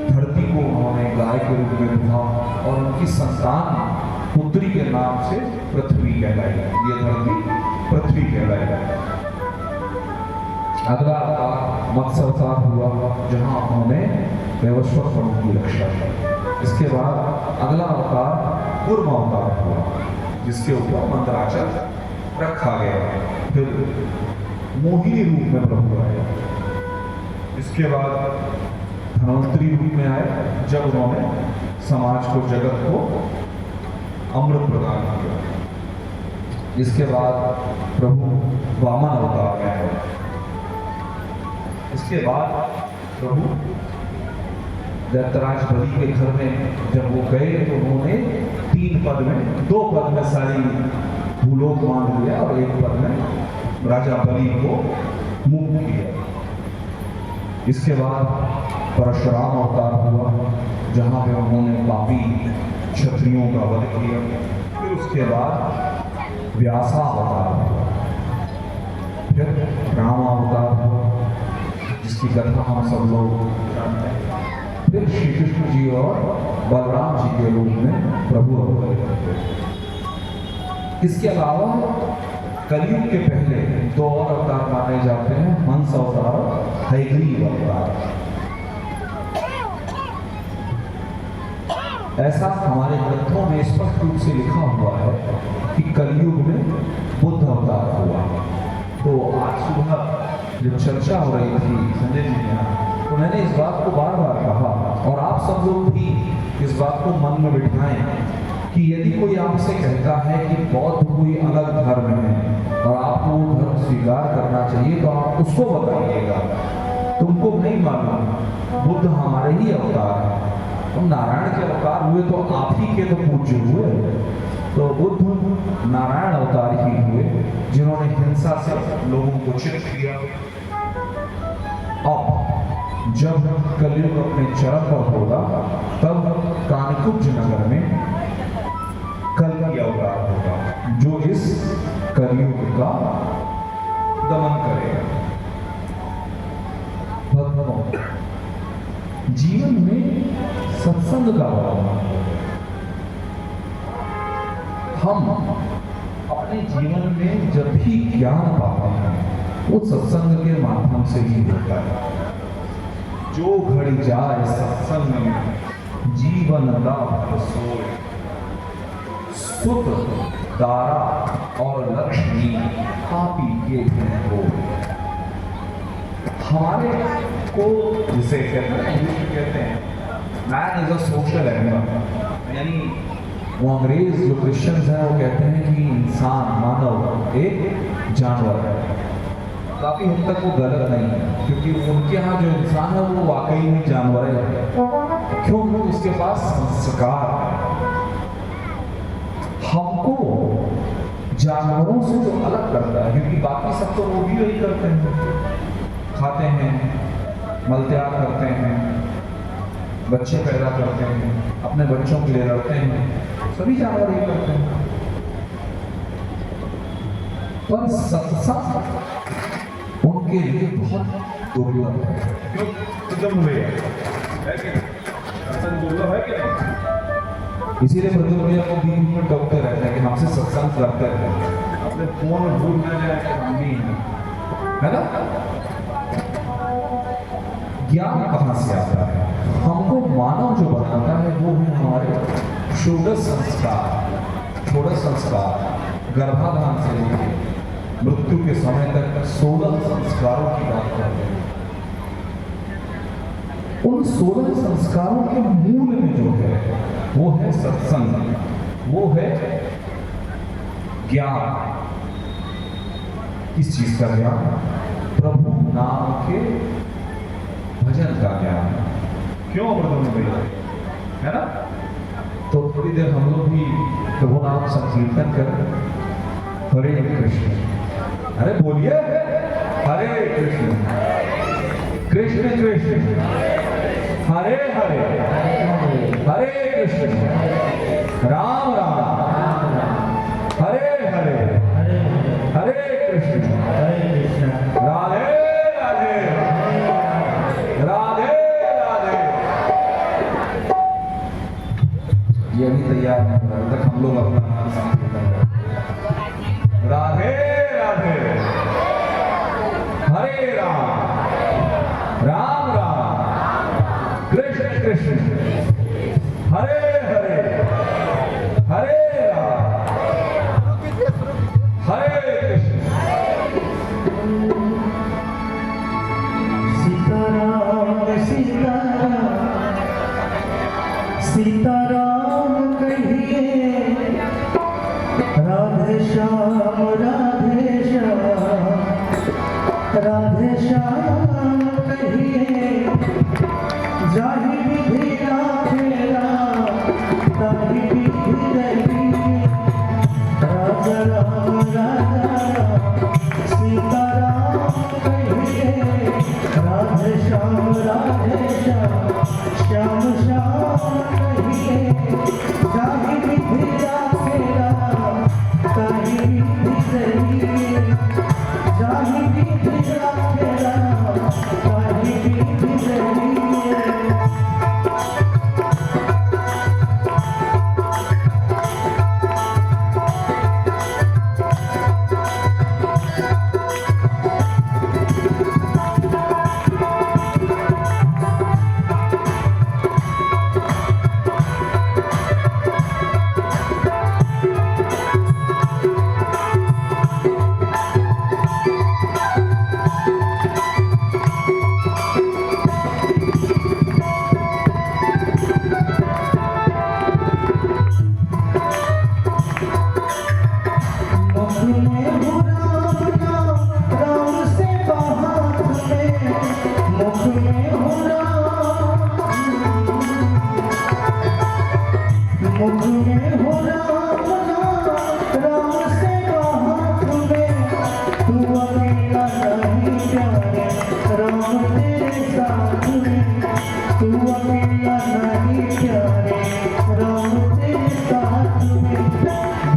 धरती को उन्होंने गाय के रूप में दुहा और उनकी संतान पुत्री के नाम से पृथ्वी कहलाई। ये धरती पृथ्वी कहलाई। अगला अवतार मत्स्य अवतार हुआ, जहां उन्होंने वैवस्वत स्वरूप की रक्षा की। इसके बाद अगला अवतार कूर्म अवतार हुआ, जिसके ऊपर मंत्राचल रखा गया। फिर मोहिनी रूप में प्रभु आए। इसके बाद धनवंतरी रूप में आए, जब उन्होंने समाज को, जगत को अमृत प्रदान किया। इसके बाद प्रभु वामन अवतार में आए। इसके बाद प्रभु दैत्यराज बलि के घर में जब वो गए तो उन्होंने 3 पद में, 2 पद में सारी भूलोक मान लिया और 1 पद में राजा बलि को मुक्त किया। इसके बाद परशुराम अवतार हुआ, जहां पे उन्होंने पापी क्षत्रियों का वध किया। फिर उसके बाद व्यासा अवतार हुआ, फिर राम अवतार हुआ, जिसकी कथा हम सब लोग जानते हैं। फिर श्री कृष्ण जी और बलराम जी के रूप में प्रभु अवतरित हुए। इसके अलावा कलयुग के पहले 2 और अवतार माने जाते हैं, हंस अवतार और हयग्रीव अवतार। ऐसा हमारे ग्रंथों में स्पष्ट रूप से लिखा हुआ है कि कलयुग में बुद्ध अवतार हुआ। तो आज सुबह जब चर्चा हो रही थी संजय जी के यहाँ, तो मैंने इस बात को बार बार कहा और आप सब लोग भी इस बात को मन में बिठाएं कि यदि कोई आपसे कहता है कि बौद्ध कोई अलग धर्म है और आपको वो धर्म स्वीकार करना चाहिए, तो आप उसको बताइएगा तुमको नहीं मालूम बुद्ध हमारे ही अवतार है। तो नारायण के अवतार हुए तो आप ही के तो पूज्य हुए। तो बुद्ध नारायण अवतार ही हुए, जिन्होंने हिंसा से लोगों को चित किया। अब जब कलयुग अपने चरम पर होगा, तब कानिकुब्ज नगर में कलकी अवतार होगा, जो इस कलयुग का दमन करेगा। भक्तों, जीवन में सत्संग का भाव, हम अपने जीवन में जब भी ज्ञान पाते हैं वो सत्संग के माध्यम से ही होता है। जो घड़ी जाए सत्संग में जीवन लाभ सोए, सुत दारा और लक्ष्मी पापी के हो। हमारे को जिसे कहते हैं man is a social animal, यानी वो अंग्रेज जो क्रिश्चियंस हैं वो कहते हैं कि इंसान, मानव एक जानवर है। काफी हद तक वो गलत नहीं है, क्योंकि उनके यहाँ जो इंसान है वो वाकई में जानवर है। क्योंकि उसके पास संस्कार है। हमको जानवरों से जो अलग करता है, क्योंकि बाकी सब तो वो भी वही करते हैं, खाते हैं, मलत्याग करते हैं, बच्चे पैदा करते हैं, अपने बच्चों के लिए लड़ते हैं, सभी जानवर ये करते हैं। पर सत्संग उनके लिए बहुत दुर्लभ है। क्यों खत्म हुए है कि सत्संग दुर्लभ है कि नहीं? इसीलिए प्रद्युम्न भैया को बीच में टोकते रहते हैं कि हमसे सत्संग करते रहते हैं। अपने फोन भूल न जाए कि हम भी हैं, है ना? ज्ञान कहाँ से आता है? हमको मानव जो बनाता है वो है हमारे षोडश संस्कार। षोडश संस्कार गर्भाधान से लेकर मृत्यु के समय तक 16 संस्कारों की बात करते हैं। उन 16 संस्कारों के मूल में जो है वो है सत्संग, वो है ज्ञान। किस चीज का ज्ञान? प्रभु नाम के भजन का ज्ञान। क्यों प्रद्युम्न भैया, है ना? तो थोड़ी देर हम लोग भी प्रभु नाम संकीर्तन करें। हरे कृष्ण, अरे बोलिए हरे कृष्ण कृष्ण कृष्ण हरे हरे, हरे कृष्ण राम राम हरे हरे, हरे कृष्ण राधे राधे, राधे राधे। ये भी तैयार नहीं हो रहा तक हम लोग अपना नाम संकीर्तन करें। राधे राधे, हरे राम राम राम कृष्ण कृष्ण हरे हरे, हरे राम हरे कृष्ण। सीताराम सीताराम सीताराम कहिए, राधे श्याम राधे श्याम, राधे श्याम कहिए। जाहि विधि राधेरा, ताहि विधि रहिए। राजा राम राजा राम सीताराम कहिए, राधे श्याम श्याम श्याम कहिए। जाहि विधि राधेरा, ताहि विधि रहिए। जाहि विधि राधेरा, ताहि विधि रहिए।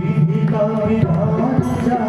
विधि का विधान जा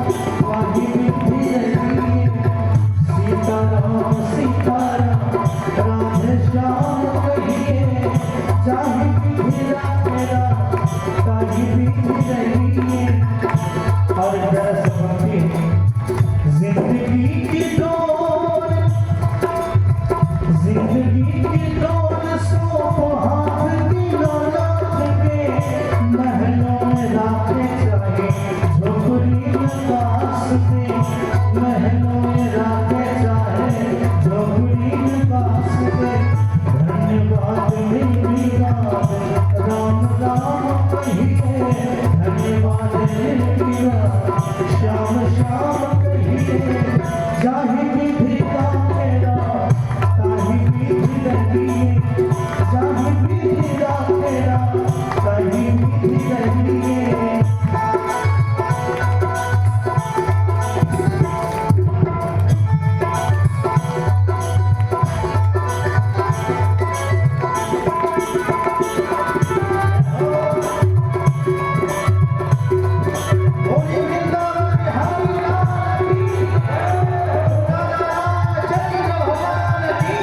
ताहि विधि रहिए सीताराम सीताराम राधे श्याम कहिए जाहि विधि राखेला ताहि विधि रहिए और सरस्वती जिंदगी की डोर सो हाथ की दौलत के महलों में राखे चाहे झोपड़ी में पास से महलों में राखे चाहे झोपड़ी में पास से धन्यवाद मेरी बात राम राम कहिए धन्यवाद मेरी बात श्याम श्याम कहिए जाहि विधि का मेरा ताहि विधि रहिए जाहि विधि का मेरा ताहि विधि रहिए बोलिए वृंदावन बिहारी लाल की चंद्र भगवान की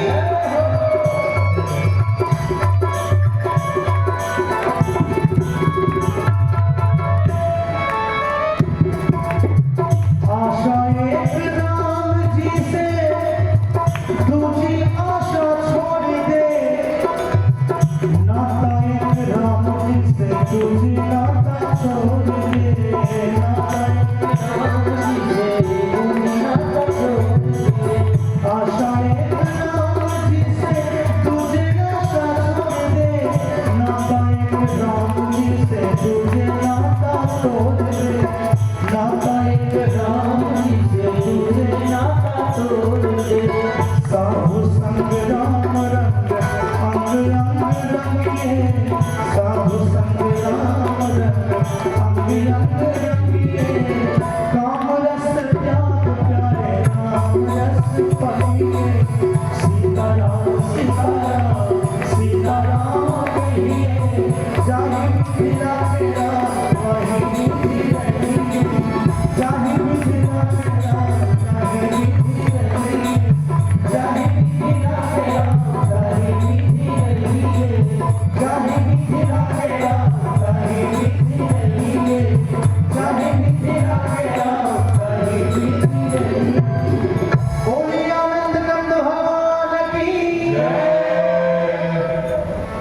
आशा एक राम जी से दूसरी आशा छोड़ दे नाता एक राम जी से दूसरी नाता छोड़ दे नाता एक राम जी से दूसरी नाता छोड़ दे आशा एक राम जी से दूसरी आशा छोड़ दे नाता एक राम जी से दूसरी नाता छोड़ दे नाता एक राम जी से दूसरे नाता तोड़ दे साधु संग राम रंग अंग अंग रंगिए साधु संग राम रंग अंग अंग रंगिए काम रस त्याग प्यारे राम रस पाइए सीताराम सीताराम सीताराम कहिए जाहि विधि राखेला ताहि विधि रहिए जाहि विधि राखेला ताहि विधि रहिए जाहि विधि राखेला ताहि विधि रहिए जाहि विधि राखेला ताहि विधि रहिए जाहि विधि राखेला ताहि विधि रहिए बोलिए आनंद कंद भगवान की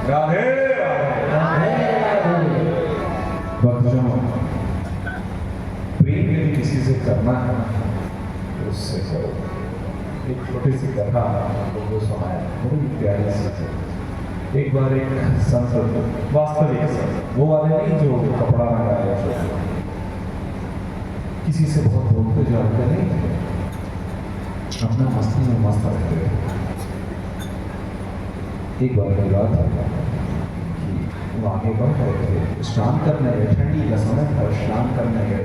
राधे राधे राधे भक्तजनों, प्रेम यदि किसी से करना है तो उससे करो। एक छोटी सी कथा आपको सुनाया, बड़ी प्यारी सी थी। एक बार एक संत, वास्तविक संत, वो वाले नहीं जो कपड़ा लगाया थे, किसी से बहुत बोलते जाते नहीं थे, अपना मस्ती में मस्त रहते थे। एक बार की बात है कि वो आगे बढ़ रहे थे, स्नान करने गए, ठंडी का समय था, स्नान करने गए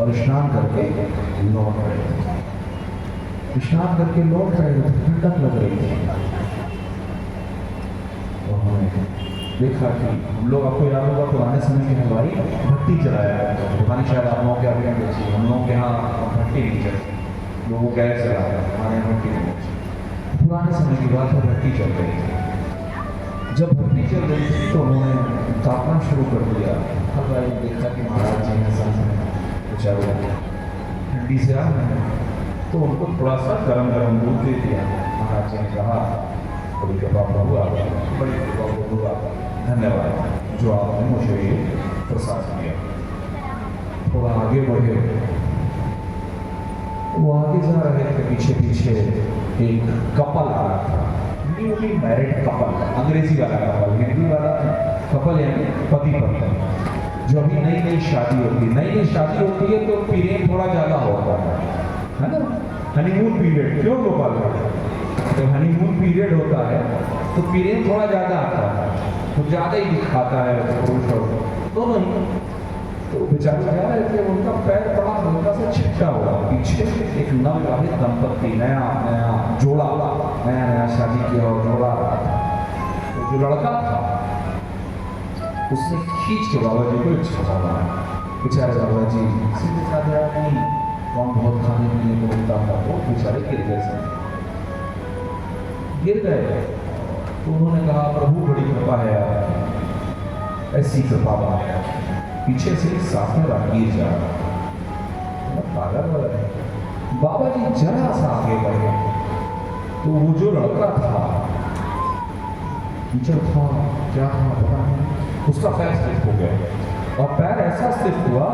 और स्नान करके लौट रहे थे। स्नान करके लौट रहे थे, ठंडक लग रही थी। उन्होंने देखा कि हम लोग, आपको याद होगा पुराने समय में हलवाई भट्टी जलाया करते थे। पुरानी शायद आप लोगों के अभी हम देखिए, हम लोगों के यहाँ भट्टी नहीं चलती, लोग गैस जलाया, हमारे यहाँ भट्टी नहीं चलती। पुराने समय की बात है, भट्टी चल रही थी। जब भट्टी चल रही थी तो उन्होंने तापना शुरू कर दिया। हलवाई ने देखा कि महाराज जी हैं, संत बेचारे ठंडी से आ रहे हैं, तो उनको थोड़ा सा गरम गरम दूध दे दिया। महाराज जी ने कहा, बड़ी कृपा प्रभु आपका, बड़ी कृपा प्रभु आपका, धन्यवाद जो आपने मुझे ये प्रसाद दिया। थोड़ा आगे बढ़े, वो आगे जा रहे थे, पीछे पीछे एक कपल आ रहा था, न्यूली मैरिड कपल, अंग्रेजी वाला कपल, हिंदी वाला कपल यानी पति पत्नी, जो अभी नई नई शादी होती है। नई नई शादी होती है तो पीरियड थोड़ा ज़्यादा होता है ना, हनीमून पीरियड। क्यों गोपाल भाई? तो हनीमून पीरियड होता है तो पीरियड थोड़ा ज़्यादा आता है, तो ज़्यादा ही दिखाता है पुरुष और दोनों ही। तो बेचारे जा रहे थे, उनका पैर बड़ा हल्का सा छिट्टा हुआ, पीछे एक नवविवाहित दंपत्ति, नया नया जोड़ा, नया नया शादी किया और जोड़ा रहा था। तो जो लड़का था उसने खींच के बाबा जी को एक छपा मारा। बेचारे बाबा जी सीधे साधे आदमी, महादेव ने बोलता था तो बेचारे गिर गए सब, गिर गए। तो उन्होंने कहा प्रभु बड़ी कृपा है आपकी, ऐसी कृपा है। पीछे से साथ में गिर जा रहा, पागल वाला है। बाबा जी जरा सा आगे बढ़े तो वो जो लड़का था टीचर था क्या था पता नहीं, उसका पैर स्लिप हो गया और पैर ऐसा स्लिप हुआ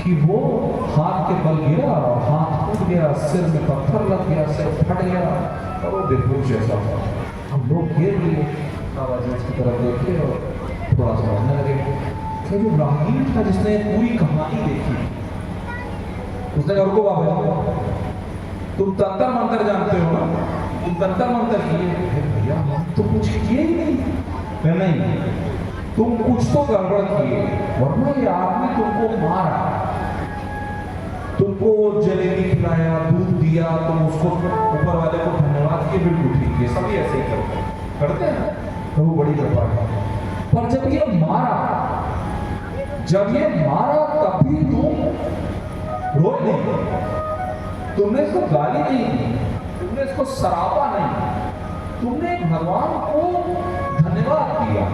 कि वो हाथ के बल गिरा और हाथ टूट गया, सिर में पत्थर लग गया, सिर फट गया और वो बेहोश जैसा हुआ। हम लोग गिर लिए, बाबा जी उसकी तरफ देखे और थोड़ा सा रोने लगे। फिर वो राहगीर था जिसने पूरी कहानी देखी, उसने कहा रुको बाबा जी, तुम तंत्र मंत्र जानते हो ना, तुम तंत्र मंत्र किए? भैया हम तो कुछ किए ही नहीं। नहीं तुम कुछ तो गड़बड़ किए, वरना ये आदमी तुमको मारा, तुमको जलेबी खिलाया, दूध दिया, तुम उसको ऊपर वाले को धन्यवाद किए, बिल्कुल ठीक है, सभी ऐसे ही करते हैं। प्रभु बड़ी कृपा है। पर जब ये मारा तभी तुम रोए नहीं, तुमने इसको गाली नहीं दी, तुमने इसको सरापा नहीं, तुमने भगवान को धन्यवाद दिया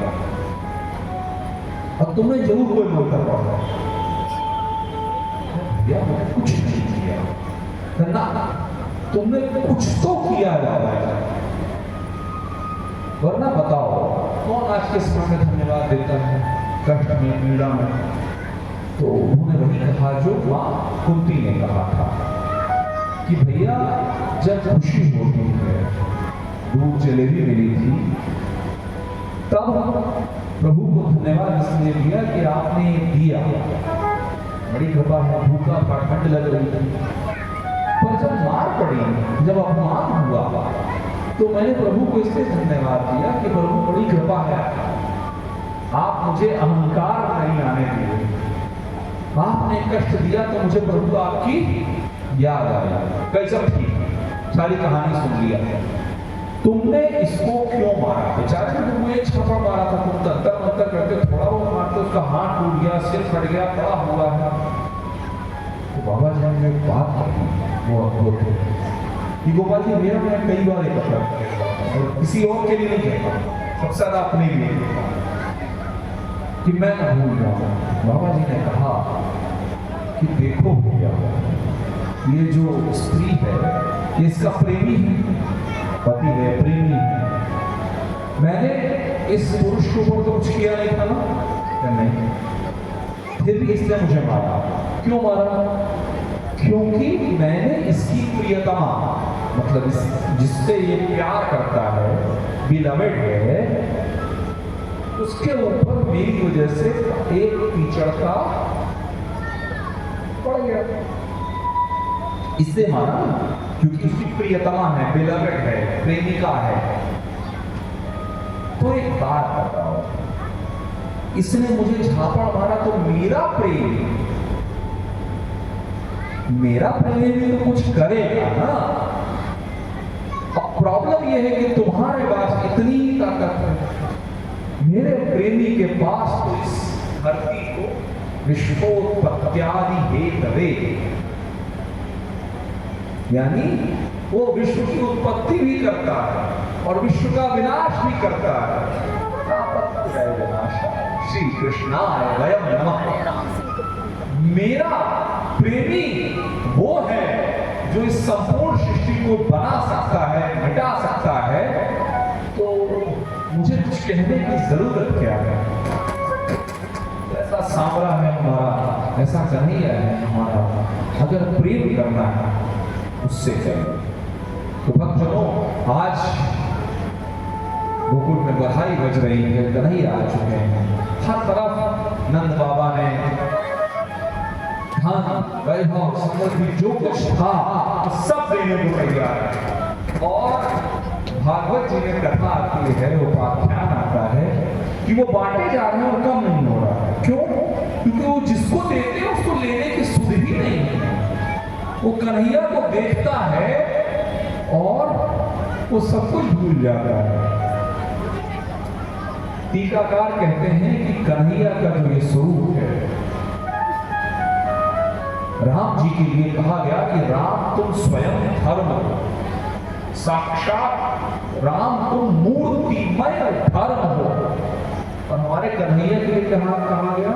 और तुमने जरूर कोई मोल कर पाओ। भैया मैंने कुछ नहीं किया ना, तुमने कुछ तो किया है, वरना बताओ कौन आज के समय में धन्यवाद देता है कष्ट में, पीड़ा में? तो उन्होंने वही कहा जो मां कुंती ने कहा था कि भैया जब खुशी होती है, दूध जलेबी मिली थी, तब प्रभु को धन्यवाद इसलिए दिया कि आपने ये दिया, बड़ी कृपा है। भूखा था, ठंड लग रही थी, पर जब मार पड़ी, जब अपमान हुआ, तो मैंने प्रभु को इसलिए धन्यवाद दिया कि प्रभु बड़ी कृपा है, आप मुझे अहंकार नहीं आने दिए, आपने कष्ट दिया तो मुझे प्रभु आपकी याद आया। कैसा ठीक, सारी कहानी सुन लिया। तुमने इसको क्यों मारा? बेचारे ने तुमको एक छापा मारा था, तुम तंत्र मंत्र करते, थोड़ा बहुत मारते, उसका हाथ टूट गया, सिर फट गया, पड़ा हुआ है। तो बाबा जी ने एक बात कही, वो अद्भुत है कि गोपाल जी मेरा मैं कई बार एक और किसी और के लिए नहीं कहता, सबसे ज्यादा अपने लिए कि मैं न भूल जाऊं। बाबा जी ने कहा कि देखो भैया, ये जो स्त्री है ये इसका प्रेमी है, पति है, प्रेमी है। मैंने इस पुरुष के ऊपर तो कुछ किया नहीं था ना, नहीं, फिर भी इसने मुझे मारा। क्यों मारा? क्योंकि मैंने इसकी प्रियतमा, मतलब जिससे ये प्यार करता है, बिलवेड है, उसके ऊपर मेरी वजह से एक कीचड़ का पड़ गया, इससे मारा, क्योंकि उसकी प्रियतमा है, बिलवेड है, प्रेमिका है। तो एक बात बताओ, इसने मुझे झापड़ मारा तो मेरा प्रेमी भी तो कुछ करेगा ना। अब प्रॉब्लम यह है कि तुम्हारे पास इतनी ताकत है, मेरे प्रेमी के पास तो इस धरती को विश्वोत्पत्त्यादि हेतवे, यानी वो विश्व की उत्पत्ति भी करता है और विश्व का विनाश भी करता है। श्री कृष्णाय वयम नमः। मेरा प्रेमी वो है जो इस संपूर्ण सृष्टि को बना सकता है, मिटा सकता है, तो मुझे कुछ कहने की जरूरत क्या है? ऐसा सांवरा है हमारा, ऐसा कन्हैया है हमारा, अगर प्रेम करना है उससे करें। तो भक्तजनों, आज गोकुल में बधाई बज रही है, कन्हैया आ चुके हैं। हर तरफ नंद बाबा ने धन वैभव समृद्धि जो कुछ था सब देने को तैयार है। और भागवत जी ने कथा आती है, उपाख्यान आता है कि वो बांटे जा रहे हैं और कम नहीं हो रहा है। क्यों? क्योंकि वो जिसको देते हैं उसको लेने की सुध ही नहीं है। वो कन्हैया को देखता है और वो सब कुछ भूल जाता है। टीकाकार कहते हैं कि कन्हैया का जो ये स्वरूप है, राम जी के लिए कहा गया कि राम तुम स्वयं धर्म हो, साक्षात राम तुम मूर्तिमय धर्म हो। और हमारे कन्हैया के लिए कहा गया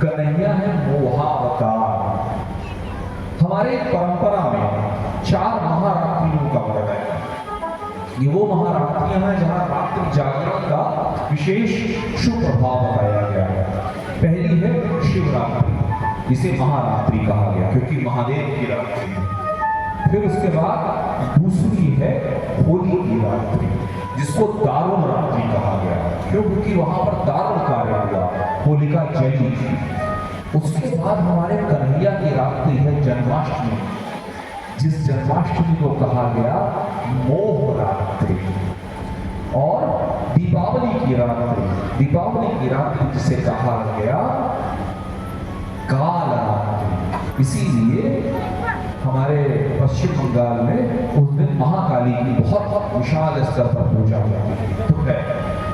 कन्हैया है मोहावतार। हमारे परंपरा में 4 महारात्रियों का वर्णन है। ये वो महारात्रियां हैं जहां रात्रि जागरण का विशेष शुभ प्रभाव बताया गया है। पहली है शिवरात्रि, जिसे महारात्रि कहा गया क्योंकि महादेव की रात्रि है। फिर उसके बाद दूसरी है होली की रात्रि, जिसको दारुण रात्रि कहा गया क्योंकि वहां पर दारुण कार्य हुआ, होलिका जली थी। उसके बाद हमारे कन्हैया की रात्रि है जन्माष्टमी, जिस जन्माष्टमी को कहा गया मोह रात्रि। और दीपावली की रात्रि जिसे कहा गया काल रात्रि। इसीलिए हमारे पश्चिम बंगाल में उस दिन महाकाली की बहुत विशाल स्तर पर पूजा होती है। तो है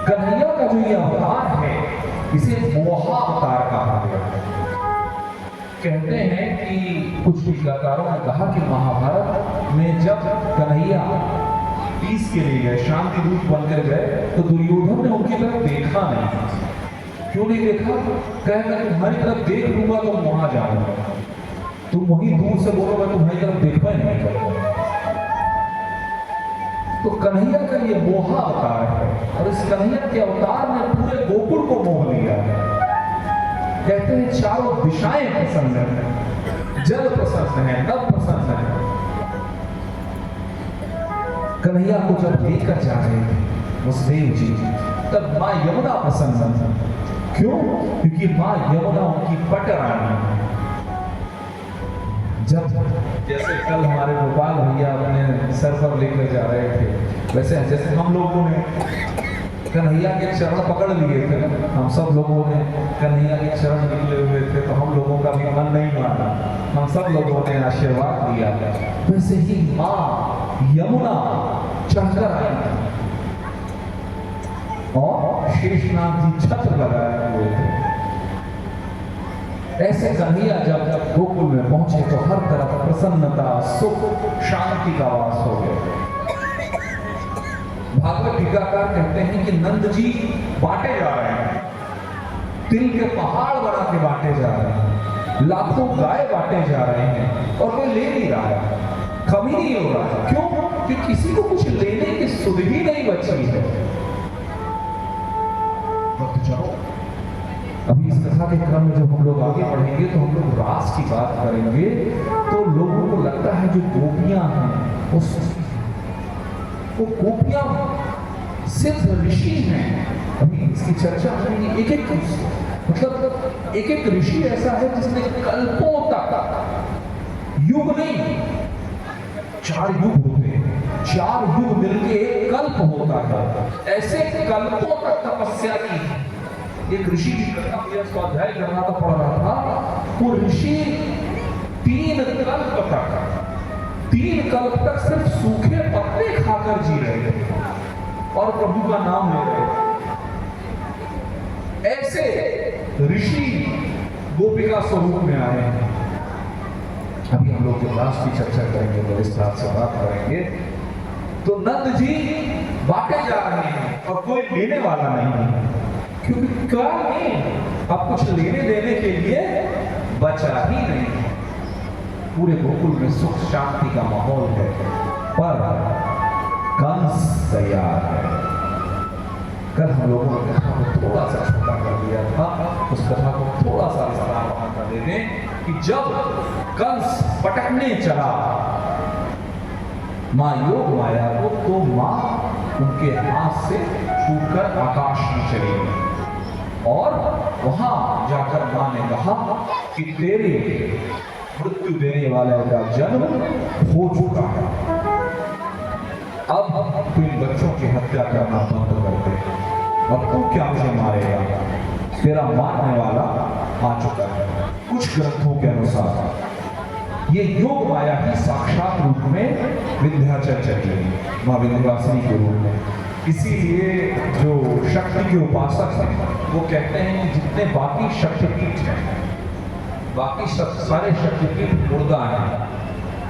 कन्हैया का जो ये अवतार है, इसे मोहावतार कहा गया है। कहते हैं कि कुछ टीकाकारों ने कहा कि महाभारत में जब कन्हैया पीस के लिए गए, शांति दूत बनकर गए, तो दुर्योधन ने उनकी तरफ देखा नहीं। क्यों नहीं देखा? कहे मैं तुम्हारी तरफ देख लूंगा तो वहां जाऊंगा, तुम वहीं दूर से बोलो मैं तुम्हारी तरफ देखना ही नहीं करूंगा। तो कन्हैया का ये मोहा अवतार है और इस कन्हैया के अवतार ने पूरे गोकुल को मोह लिया है। कहते हैं चारों दिशाएं प्रसन्न है, जल प्रसन्न है, नभ प्रसन्न है। कन्हैया को जब लेकर जा रहे थे वसुदेव जी, तब मां यमुना प्रसन्न थी। क्यों? क्योंकि मां यमुना उनकी पटरानी है। जब जैसे कल हमारे गोपाल भैया अपने सर पर लेकर जा रहे थे, वैसे जैसे हम लोगों ने कन्हैया के चरण पकड़ लिए थे, हम सब लोगों ने कन्हैया के चरण निकले हुए थे, तो हम लोगों का भी मन नहीं माना, हम सब लोगों ने आशीर्वाद दिया। वैसे ही मां यमुना चढ़कर आई और शेषनाग जी छत्र लगाए हुए थे। ऐसे कन्हैया जब गोकुल में पहुंचे तो हर तरफ प्रसन्नता, सुख, शांति का वास हो गया। भागवत टीकाकार कहते हैं कि नंद जी बांटे जा रहे हैं, तिल के पहाड़ बना के बांटे जा रहे हैं, लाखों गाय बांटे जा रहे हैं और कोई ले नहीं रहा है, कमी नहीं हो रहा है। क्यों? कि किसी को कुछ लेने की सुध ही नहीं बची है। चलो अभी इस कथा के क्रम में जब हम लोग आगे बढ़ेंगे तो हम लोग रास की बात करेंगे, तो लोगों को लगता है जो गोपियां हैं वो गोपियां सिद्ध ऋषि हैं। अभी इसकी चर्चा करेंगे। एक एक ऋषि ऐसा है जिसने कल्पों तक, युग नहीं 4 युग होते हैं, 4 युग मिलके एक कल्प होता है। ऐसे कल्पों तक तपस्या की एक ऋषि की कथा मुझे स्वाध्याय करना तो पड़ रहा था। वो ऋषि 3 कल्प तक सिर्फ सूखे पत्ते खाकर जी रहे थे और प्रभु का नाम ले रहे थे। ऐसे ऋषि गोपिका स्वरूप में आए हैं। अभी हम लोग जब रास की चर्चा करेंगे तो इस बात से बात करेंगे। तो नंद जी बांटे जा रहे हैं और कोई लेने वाला नहीं है, क्योंकि काल में अब कुछ लेने देने के लिए बचा ही नहीं है। पूरे गोकुल में सुख शांति का माहौल है, पर कंस तैयार है। कल हम लोगों ने कथा को थोड़ा सा छोटा कर दिया था, उस कथा को थोड़ा सा विस्तार वहां कर देते कि जब कंस पटकने चला मां योग माया को, तो मां उनके हाथ से छूटकर आकाश में चली गई और वहां जाकर मां ने कहा कि तेरे मृत्यु देने वाले का जन्म हो चुका है, अब तू इन बच्चों की हत्या करना बंद कर दे। अब तू क्या मुझे मारेगा? तेरा मारने वाला आ चुका है। कुछ ग्रंथों के अनुसार ये योग माया ही साक्षात रूप में विंध्याचल चली गई, मां विंध्यवासिनी के रूप में। इसीलिए जो शक्ति के उपासक हैं वो कहते हैं कि जितने बाकी शक्तिपीठ हैं बाकी सब सारे शक्तिपीठ मुर्दा हैं।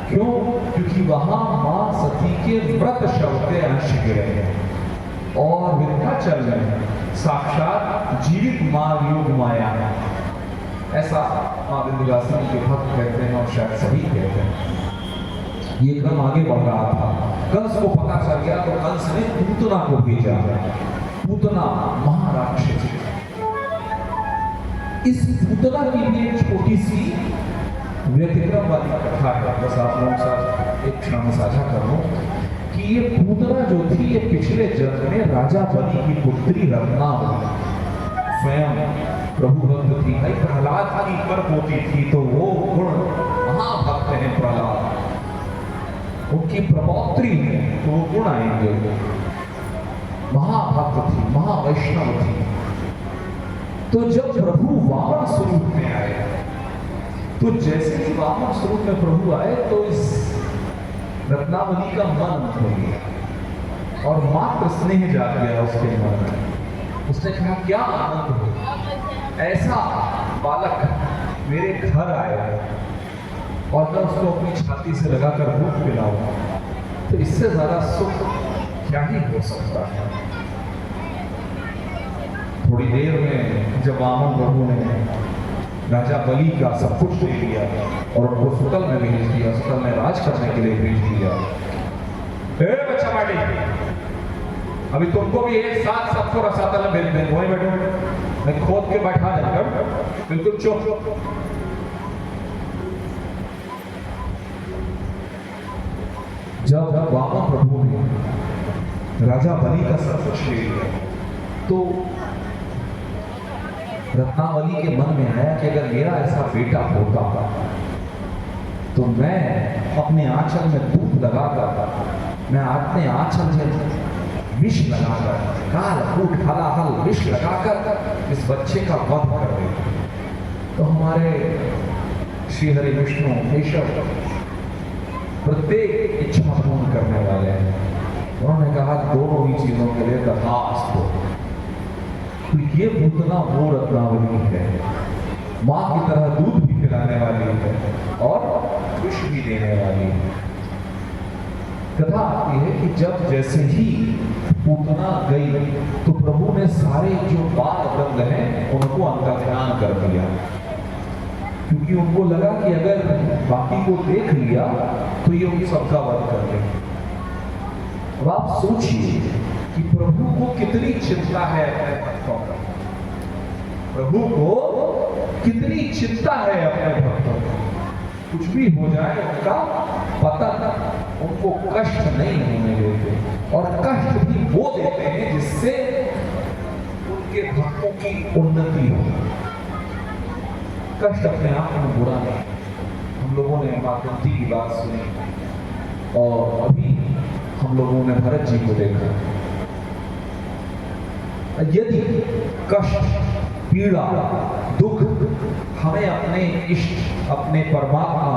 क्यों? क्योंकि वहां मां सती के मृत शव के अंश गिरे हैं और विंध्याचल में साक्षात जीवित मां योग माया है। ऐसा मां विंध्यवासिनी के भक्त कहते हैं और शायद सही कहते हैं। ये क्रम आगे बढ़ रहा था। कंस को पता चल गया तो कंस ने पूतना को भेजा। पूतना महाराक्षसी। इस पूतना की भी एक छोटी सी व्यतिक्रम वाली कथा है, बस आप लोगों के साथ एक क्षण साझा कर लूं कि ये पूतना जो थी ये पिछले जन्म में राजा बलि की पुत्री रत्नावली स्वयं प्रभु भक्त थी। भाई प्रहलाद की पर होती थी तो वो गुण महाभक्त हैं प्रहलाद, उनकी प्रपौत्री है तो वो गुण आएंगे। महाभक्त थी, महावैष्णव थी। तो जब प्रभु वामन स्वरूप में आए तो जैसे ही वामन स्वरूप में प्रभु आए तो इस रत्नावली का मन हो गया और मात्र स्नेह जाग गया उसके मन में। उसने कहा क्या आनंद हो, ऐसा बालक मेरे घर आया और मैं उसको अपनी छाती से लगाकर दूध पिलाऊं, तो इससे ज्यादा सुख क्या ही हो सकता है। थोड़ी देर में जब वामन प्रभु ने राजा बलि का सब कुछ ले लिया और उनको सुतल में भेज दिया, सुतल में राज करने के लिए भेज दिया। बच्चा बाटी, अभी तुमको भी एक साथ सबको रसातल में भेज दें, वहीं बैठो, मैं खोद के बैठा देगा, बिल्कुल चुप। जब वामन प्रभु ने राजा बलि का सब कुछ ले लिया तो रत्नावली के मन में आया कि अगर मेरा ऐसा बेटा होता तो मैं अपने आंचल में दूध लगाकर, मैं अपने आंचल में विष लगाकर, काल कूट हलाहल विष लगाकर इस बच्चे का वध कर देता। तो हमारे श्री हरि विष्णु केशव प्रत्येक इच्छा पूर्ण करने वाले हैं। उन्होंने कहा दोनों ही चीजों के लिए तथास्तु। तो ये पूतना वो रत्नावली है, मां की तरह दूध भी पिलाने वाली है और विष भी देने वाली है। कथा आती है कि जब जैसे ही पूतना गई तो प्रभु ने सारे जो बाल वृंद हैं उनको अंतर्ध्यान कर दिया, क्योंकि उनको लगा कि अगर बाकी को देख लिया तो ये उन सबका वध कर देंगे। अब आप सोचिए कि प्रभु को कितनी चिंता है अपने भक्तों का, प्रभु को कितनी चिंता है अपने भक्तों का। कुछ भी हो जाए उनका पता, उनको कष्ट नहीं होने देते और कष्ट भी वो देते हैं जिससे उनके भक्तों की उन्नति हो। कष्ट अपने आप में बुरा नहीं। हम लोगों ने मां कुंती की बात सुनी और अभी हम लोगों ने भरत जी को देखा। यदि कष्ट, पीड़ा, दुख हमें अपने इष्ट, अपने परमात्मा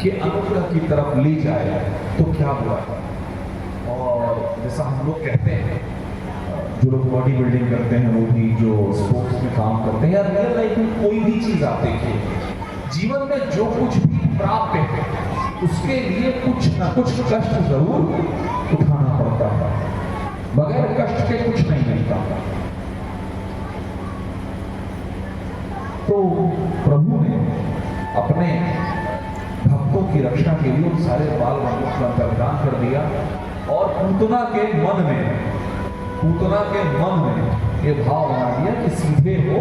के अनुग्रह की तरफ ले जाए तो क्या बुरा है। और जैसा हम लोग कहते हैं, जो लोग बॉडी बिल्डिंग करते हैं, वो भी जो स्पोर्ट्स में काम करते हैं या रियल लाइफ में कोई भी चीज आप देखिए, जीवन में जो कुछ भी प्राप्त है उसके लिए कुछ ना कुछ कष्ट जरूर उठाना पड़ता है। बगैर कष्ट के कुछ नहीं मिलता। तो प्रभु ने अपने भक्तों की रक्षा के लिए उन सारे बाल बालों का अंतर्धान कर दिया और पूतना के मन में ये भाव बना दिया कि सीधे वो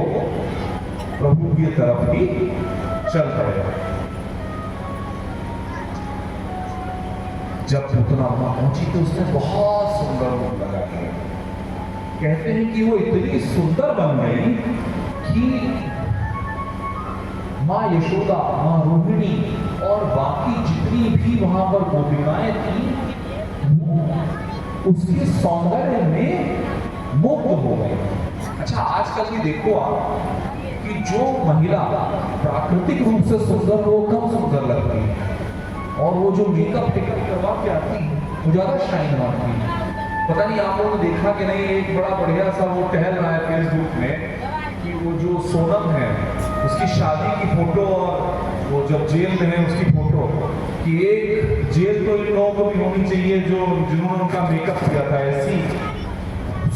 प्रभु की तरफ ही चल पड़ेगा। जब पूतना वहां पहुंची तो उसने बहुत सुंदर रूप लगा दिया। कहते हैं कि वो इतनी सुंदर बन गई कि मां यशोदा, मां रोहिणी और बाकी जितनी भी वहां पर गोपिकाएं थी उसके सौंदर्य में मुग्ध हो गए। अच्छा, आजकल भी देखो आप कि जो महिला प्राकृतिक रूप से सुंदर हो कम सुंदर लगती है और वो जो मेकअप करवा के आती है वो ज्यादा शाइन मारती है। पता नहीं आप लोगों ने देखा कि नहीं, एक बड़ा बढ़िया सा वो टहल रहा है फेसबुक में कि वो जो सोनम है उसकी शादी की फोटो और वो जब जेल में है उसकी फोटो, कि एक जेल तो इन लोगों को भी होनी चाहिए जो जिन्होंने उनका मेकअप किया था, ऐसी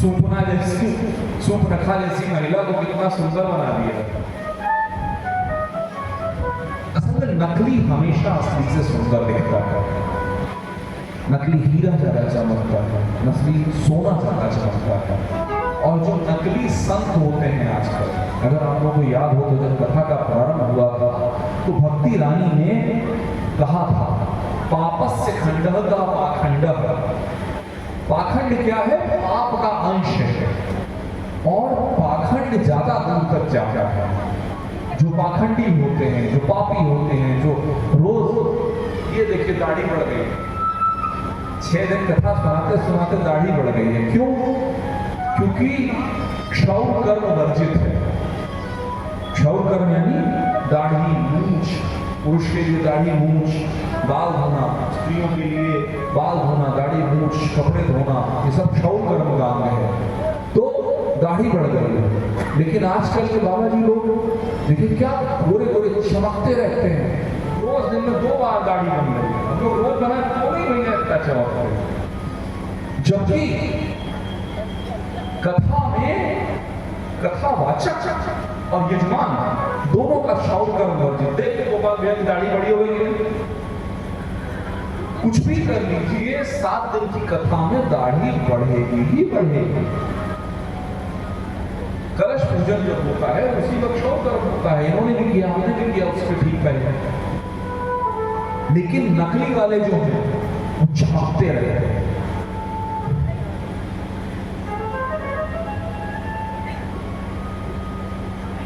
सूपना जैसी, सूप रखा जैसी महिला को कितना सुंदर बना दिया। असल में नकली हमेशा असली से सुंदर दिखता है, नकली हीरा ज्यादा चमकता है, नकली सोना ज्यादा चमकता है। और जो नकली संत होते हैं आजकल, अगर आप लोगों को याद हो तो जब कथा का प्रारंभ हुआ था तो भक्ति रानी ने कहा था पापस्य खंडः का पाखंडः। पाखंड क्या है? पाप का अंश है, और पाखंड ज्यादा दूर तक जाता है। जो पाखंडी होते हैं, जो पापी होते हैं, जो रोज, ये देखिए दाढ़ी बढ़ गई, 6 दिन कथा सुनाते सुनाते दाढ़ी बढ़ गई है। क्यों? क्योंकि क्षौर कर्म वर्जित है। क्षौर कर्म यानी दाढ़ी मूंछ, पुरुष के लिए दाढ़ी मूंछ, बाल धोना, स्त्रियों के लिए बाल धोना, दाढ़ी मूंछ, कपड़े धोना, ये सब क्षौर कर्म का अंग है। तो दाढ़ी बढ़ गई है। लेकिन आजकल के बाबा जी लोग देखिए क्या गोरे गोरे चमकते रहते हैं, रोज दिन में 2 बार दाढ़ी बन रही है। हम लोग रोज बना 2 ही महीने इतना चमकते हैं, जबकि कथा में कथावाचक और यजमान दोनों का क्षौर कर्म वर्जित। देखिए गोपाल भैया की दाढ़ी बड़ी हो गई है, कुछ भी कर लीजिए 7 दिन की कथा में दाढ़ी बढ़ेगी ही बढ़ेगी। कलश पूजन जब होता है उसी वक्त क्षौर कर्म होता है, इन्होंने भी किया, हमने भी किया, उसके ठीक पहले। लेकिन नकली वाले जो हैं वो चमकते रहते हैं।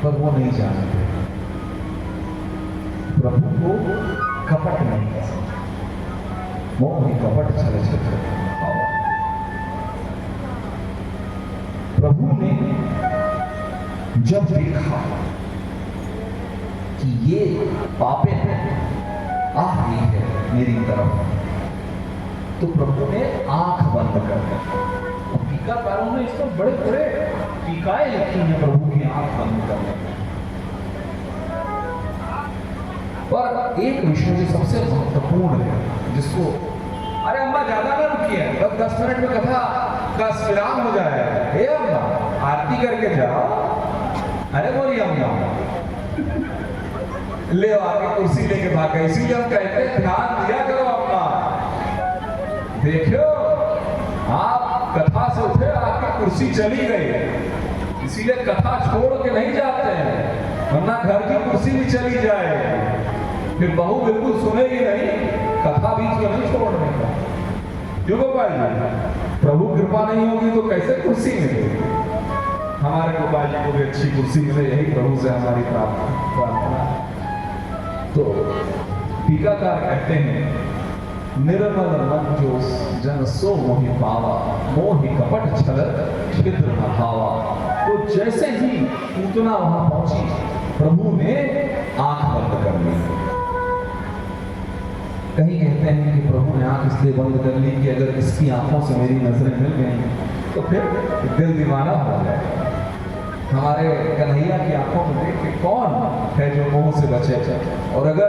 पर वो नहीं जानते प्रभु को कपट नहीं पसंद, मोह में कपट छल छल। प्रभु ने जब देखा कि ये पापे आ रही है मेरी तरफ, तो प्रभु ने आंख बंद कर दी। टीकाकारों ने इसको बड़े बड़े टीकाएं लिखी हैं प्रभु की आंख बंद करने में। पर एक विषय जो सबसे महत्वपूर्ण है, जिसको अरे अम्मा ज्यादा ना रुकिए, बस 10 मिनट में कथा का विराम हो जाएगा। हे अम्मा आरती करके जाओ। अरे बोलिए अम्मा, ले आके कुर्सी लेके भाग गए। इसीलिए हम कहते हैं ध्यान दिया करो अम्मा। देखो आप कथा से उठे, आपकी कुर्सी चली गई, इसीलिए कथा छोड़ के नहीं जाते हैं, वरना घर की कुर्सी भी चली जाए, फिर बहू बिल्कुल सुनेगी नहीं, कथा बीच में नहीं छोड़ने का। क्यों गोपाल जी? प्रभु कृपा नहीं होगी तो कैसे कुर्सी मिलेगी? हमारे गोपाल जी को भी अच्छी कुर्सी मिले, यही प्रभु से हमारी प्रार्थना। तो टीकाकार कहते हैं निर्मल मन जो जन सो मोहि पावा, मोहि कपट छल छिद्र न भावा। तो जैसे ही पूतना वहां पहुंची, प्रभु ने आंख बंद कर ली। कहीं कहते हैं कि प्रभु ने आंख इसलिए बंद कर ली कि अगर इसकी आंखों से मेरी नजरें मिल गई तो फिर दिल दीवाना हो जाए। हमारे कन्हैया की आंखों में देख के कौन है जो मोह से बचे, और अगर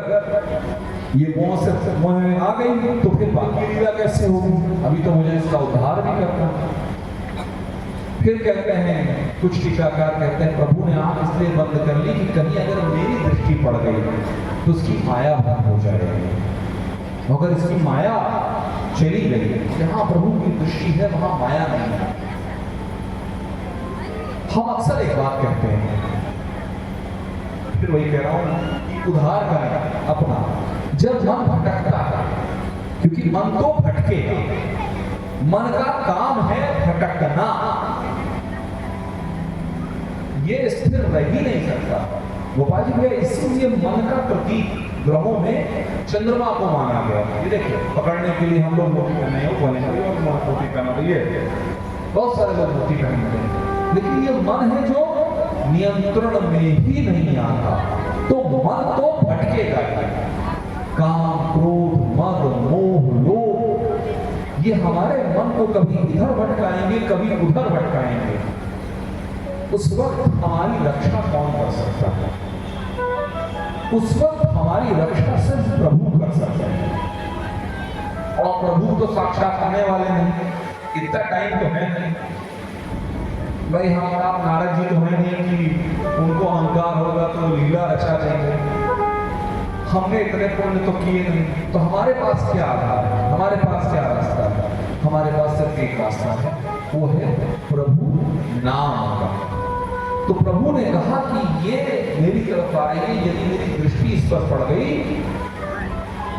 ये मोह से मोह में आ गई तो फिर बाकी लीला कैसे होगी? अभी तो मुझे इसका उद्धार भी करना। फिर कहते हैं कुछ टीकाकार कहते हैं प्रभु ने आंख इसलिए बंद कर ली कि कहीं अगर मेरी दृष्टि पड़ गई तो उसकी माया भंग हो जाएगी। अगर इसकी माया चली गई, जहां प्रभु की दृष्टि है वहां माया नहीं है। हम अक्सर एक बात कहते हैं, फिर वही कह रहा हूं कि उद्धार करें अपना। जब मन भटकता है, क्योंकि मन तो भटकेगा, मन का काम है भटकना, ये स्थिर रह ही नहीं सकता। गोपाल जी भैया इसीलिए मन का प्रतीक ग्रहों में चंद्रमा को माना गया। ये देखिए पकड़ने के लिए हम लोग मोती पहने हैं, मोती पहना रही बहुत सारे लोग मोती पहनते हैं, लेकिन ये मन है जो नियंत्रण में ही नहीं आता, तो मन तो भटकेगा। काम, क्रोध, मद, मोह, लोभ, ये हमारे मन को कभी इधर भटकाएंगे, कभी उधर भटकाएंगे। उस वक्त हमारी रक्षा कौन कर सकता है? उस वक्त हमारी रक्षा सिर्फ प्रभु कर सकते हैं, और प्रभु तो साक्षात आने वाले नहीं, इतना टाइम तो है नहीं भाई। हम आप नारद जी तो है नहीं कि उनको अहंकार होगा तो लीला रचा देंगे। हमने इतने पुण्य तो किए नहीं, तो हमारे पास क्या आधार है, हमारे पास क्या रास्ता है? हमारे पास सिर्फ एक रास्ता है, वो है प्रभु नाम का। तो प्रभु ने कहा कि ये मेरी तरफ आएगी, यदि मेरी दृष्टि इस पर पड़ गई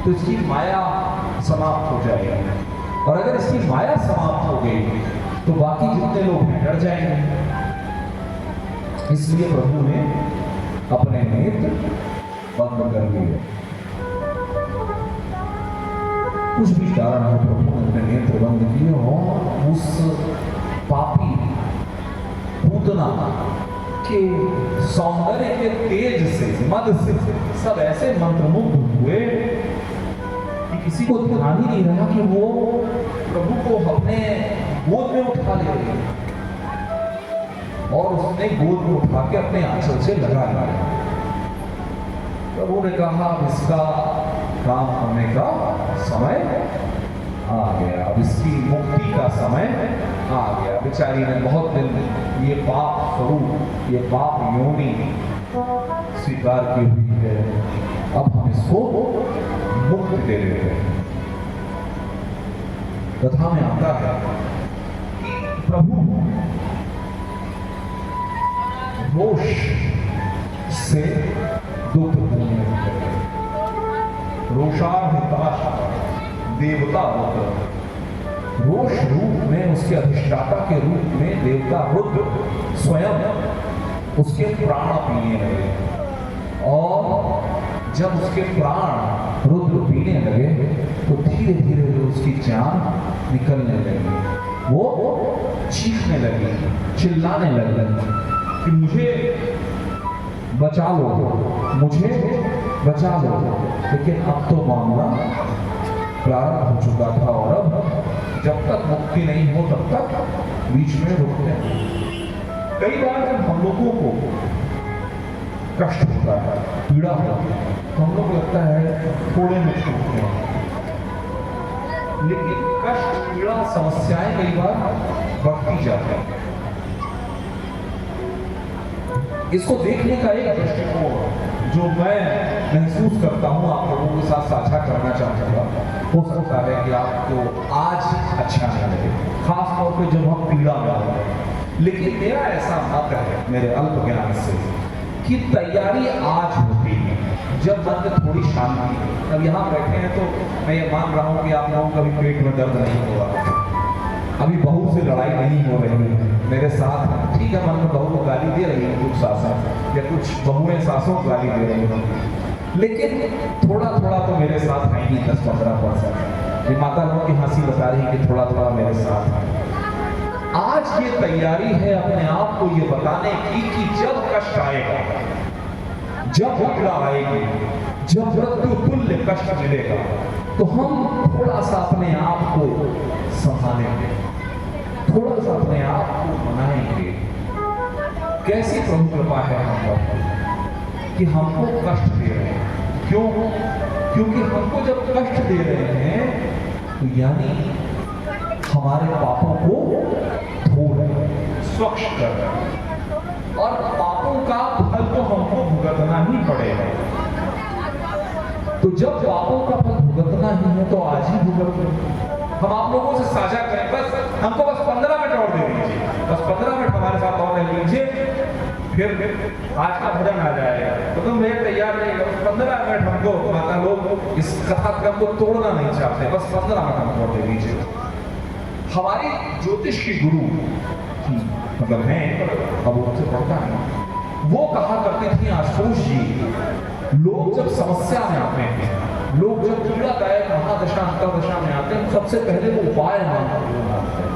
तो इसकी माया समाप्त हो जाएगी, और अगर इसकी माया समाप्त हो गई तो बाकी जितने लोग हैं डर जाएंगे। इसलिए प्रभु ने अपने नेत्र बंद कर लिए। कुछ भी कारण है, प्रभु ने अपने नेत्र बंद किए और उस पापी पूतना के सौंदर्य के तेज से, मद से सब ऐसे मंत्रमुग्ध हुए कि किसी को ध्यान ही नहीं रहा कि वो प्रभु को अपने गोद में उठा ले रही है, और उसने गोद में उठा के अपने आंचल से लगा लिया। प्रभु ने कहा अब इसका काम होने का समय आ गया, अब इसकी मुक्ति का समय आ गया। बेचारी ने बहुत दिन ये पाप स्वरूप, ये पाप योनि स्वीकार की हुई है, अब हम इसको मुक्त दे देते हैं। कथा में आता है कि प्रभु रोष से दुख होने लगे, रोषाभिताश देवता होकर, रोष रूप में उसके अधिष्ठाता के रूप में देवता रुद्र स्वयं उसके प्राण पीने लगे, और जब उसके प्राण रुद्र पीने लगे तो धीरे धीरे उसकी जान निकलने लगी। वो चीखने लगी, चिल्लाने लगी कि मुझे बचा लो, मुझे बचा लो। लेकिन अब तो मामला प्रारंभ हो चुका था, और अब जब तक मुक्ति नहीं हो तब तक बीच में रुकते हैं। कई बार जब हम लोगों को कष्ट होता है, पीड़ा होती है, तो हम लोग लगता है थोड़े में छूटते हैं, लेकिन कष्ट, पीड़ा, समस्याएं कई बार बढ़ती जाती हैं। इसको देखने का एक दृष्टिकोण जो मैं महसूस करता हूं, आप लोगों के साथ साझा करना चाहूंगा। हो सकता है कि आपको आज अच्छा नहीं लगे, खास तौर पे जब हम पीड़ा में होते हैं, लेकिन मेरा ऐसा मत है मेरे अल्प ज्ञान से कि तैयारी आज होती है जब मन में थोड़ी शांति है। अब यहाँ बैठे हैं तो मैं ये मान रहा हूँ कि आप लोगों का भी पेट में दर्द नहीं हो रहा, अभी बहू से लड़ाई नहीं हो रही है मेरे साथ। ठीक है, मन में बहू को गाली दे रही है कुछ सासों, या कुछ बहुएं सासों को गाली दे रही है, लेकिन थोड़ा थोड़ा तो मेरे साथ है ही 10-15%। ये माता लोगों की हंसी बता रही है कि थोड़ा थोड़ा मेरे साथ है। आज ये तैयारी है अपने आप को ये बताने की कि जब कष्ट आएगा, जब पीड़ा आएगी, जब मृत्यु तुल्य कष्ट मिलेगा, तो हम थोड़ा सा अपने आप को संभालेंगे, थोड़ा सा अपने आप को मनाएंगे। कैसी प्रभु कृपा है हम पर कि हमको कष्ट दे रहे हैं। क्यों? क्योंकि हमको जब कष्ट दे रहे हैं तो यानी हमारे पापों को धो रहे हैं, स्वच्छ कर रहे हैं, और पापों का फल तो हमको भुगतना ही पड़ेगा। तो जब पापों का फल भुगतना ही है तो आज ही भुगत लो। हम आप लोगों से साझा करें, बस हमको बस 15 मिनट और दे दीजिए, बस 15 मिनट हमारे साथ और रह लीजिए, फिर आज का भजन आ जाएगा। तो तुम मेरे तैयार नहीं, बस 15 मिनट हमको, माता लोग इस कथा क्रम को तोड़ना नहीं चाहते, बस 15 मिनट हमको दे दीजिए। हमारी ज्योतिष की गुरु मतलब है, अब उनसे पढ़ता है, वो कहा करती थी आशुतोष जी, लोग जब समस्या में आते हैं, लोग जब पीड़ादायक महादशा अंतरदशा में आते हैं, सबसे पहले वो उपाय मांगते हैं।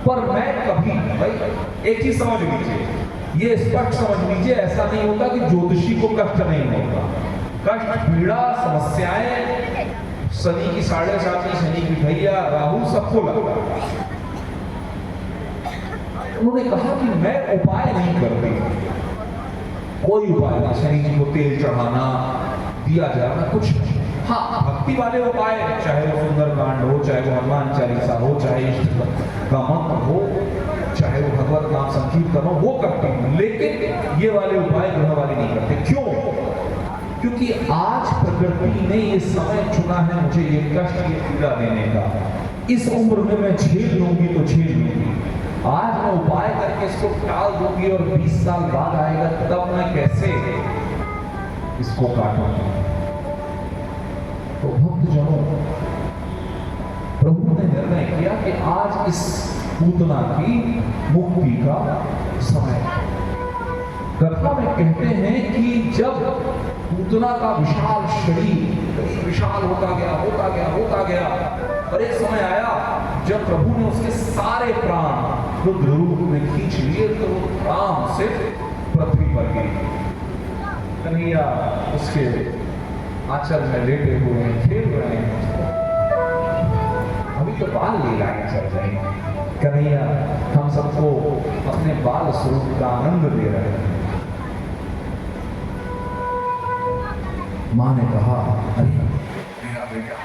पर मैं कभी, भाई एक चीज समझ लीजिए, ये स्पष्ट समझ लीजिए, ऐसा नहीं होता कि ज्योतिषी को कष्ट नहीं होता। कष्ट, पीड़ा, समस्याएं शनि की 7.5, शनि की भैया, राहु सबको लगता है। उन्होंने कहा कि मैं उपाय नहीं करती, कोई उपाय नहीं, शनि जी को तेल चढ़ाना, दिया जलाना, कुछ नहीं। हाँ, भक्ति वाले उपाय, चाहे वो सुंदरकांड हो, चाहे वो हनुमान चालीसा हो, चाहे इष्ट का मंत्र हो, चाहे वो भगवत नाम संकीर्तन हो, वो करते हैं। लेकिन ये वाले उपाय ग्रह वाले नहीं करते। क्यों? क्योंकि आज प्रकृति ने ये समय चुना है मुझे ये कष्ट, ये पीड़ा देने का। इस उम्र में मैं झेल लूंगी तो झेल लूंगी, आज मैं उपाय करके इसको टाल दूंगी और 20 साल बाद आएगा तब मैं कैसे इसको काटूंगा। तो भक्तजनों, प्रभु ने निर्णय किया कि आज इस पूतना की मुक्ति का समय है। कथा में कहते हैं कि जब पूतना का विशाल शरीर विशाल होता गया और एक समय आया जब प्रभु ने उसके सारे प्राण रुद्र रूप में खींच लिए तो वो आराम से पृथ्वी पर गिरी। कन्हैया उसके आंचल में लेटे हुए हैं, खेल रहे हैं। अभी तो बाल लीलाएं चल रही हैं। कन्हैया हम सबको अपने बाल स्वरूप का आनंद दे रहे हैं। माँ ने कहा, अरे मेरा बेटा,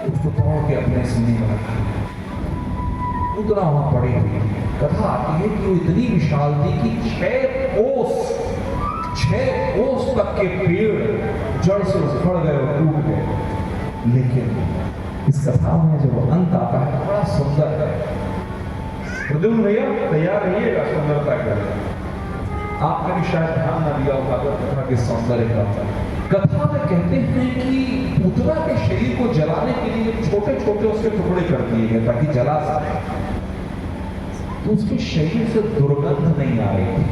उसको तोड़ के अपने सीने में रखा। उतना वहां पड़ी हुई कथा आती है कि वो इतनी विशाल थी कि 6 कोस तक के पेड़ जड़ से उखड़ गए और टूट गए। लेकिन इस कथा में जब अंत आता है बड़ा सुंदर है। प्रद्युम्न भैया तैयार रहिएगा सुंदरता के लिए। आपने भी शायद ध्यान न दिया होगा कथा के सौंदर्य का। कथा में कहते हैं कि पूतना के शरीर को जलाने के लिए छोटे छोटे उसके टुकड़े कर दिए गए ताकि जला सके। तो उसके शरीर से दुर्गंध नहीं आ रही थी,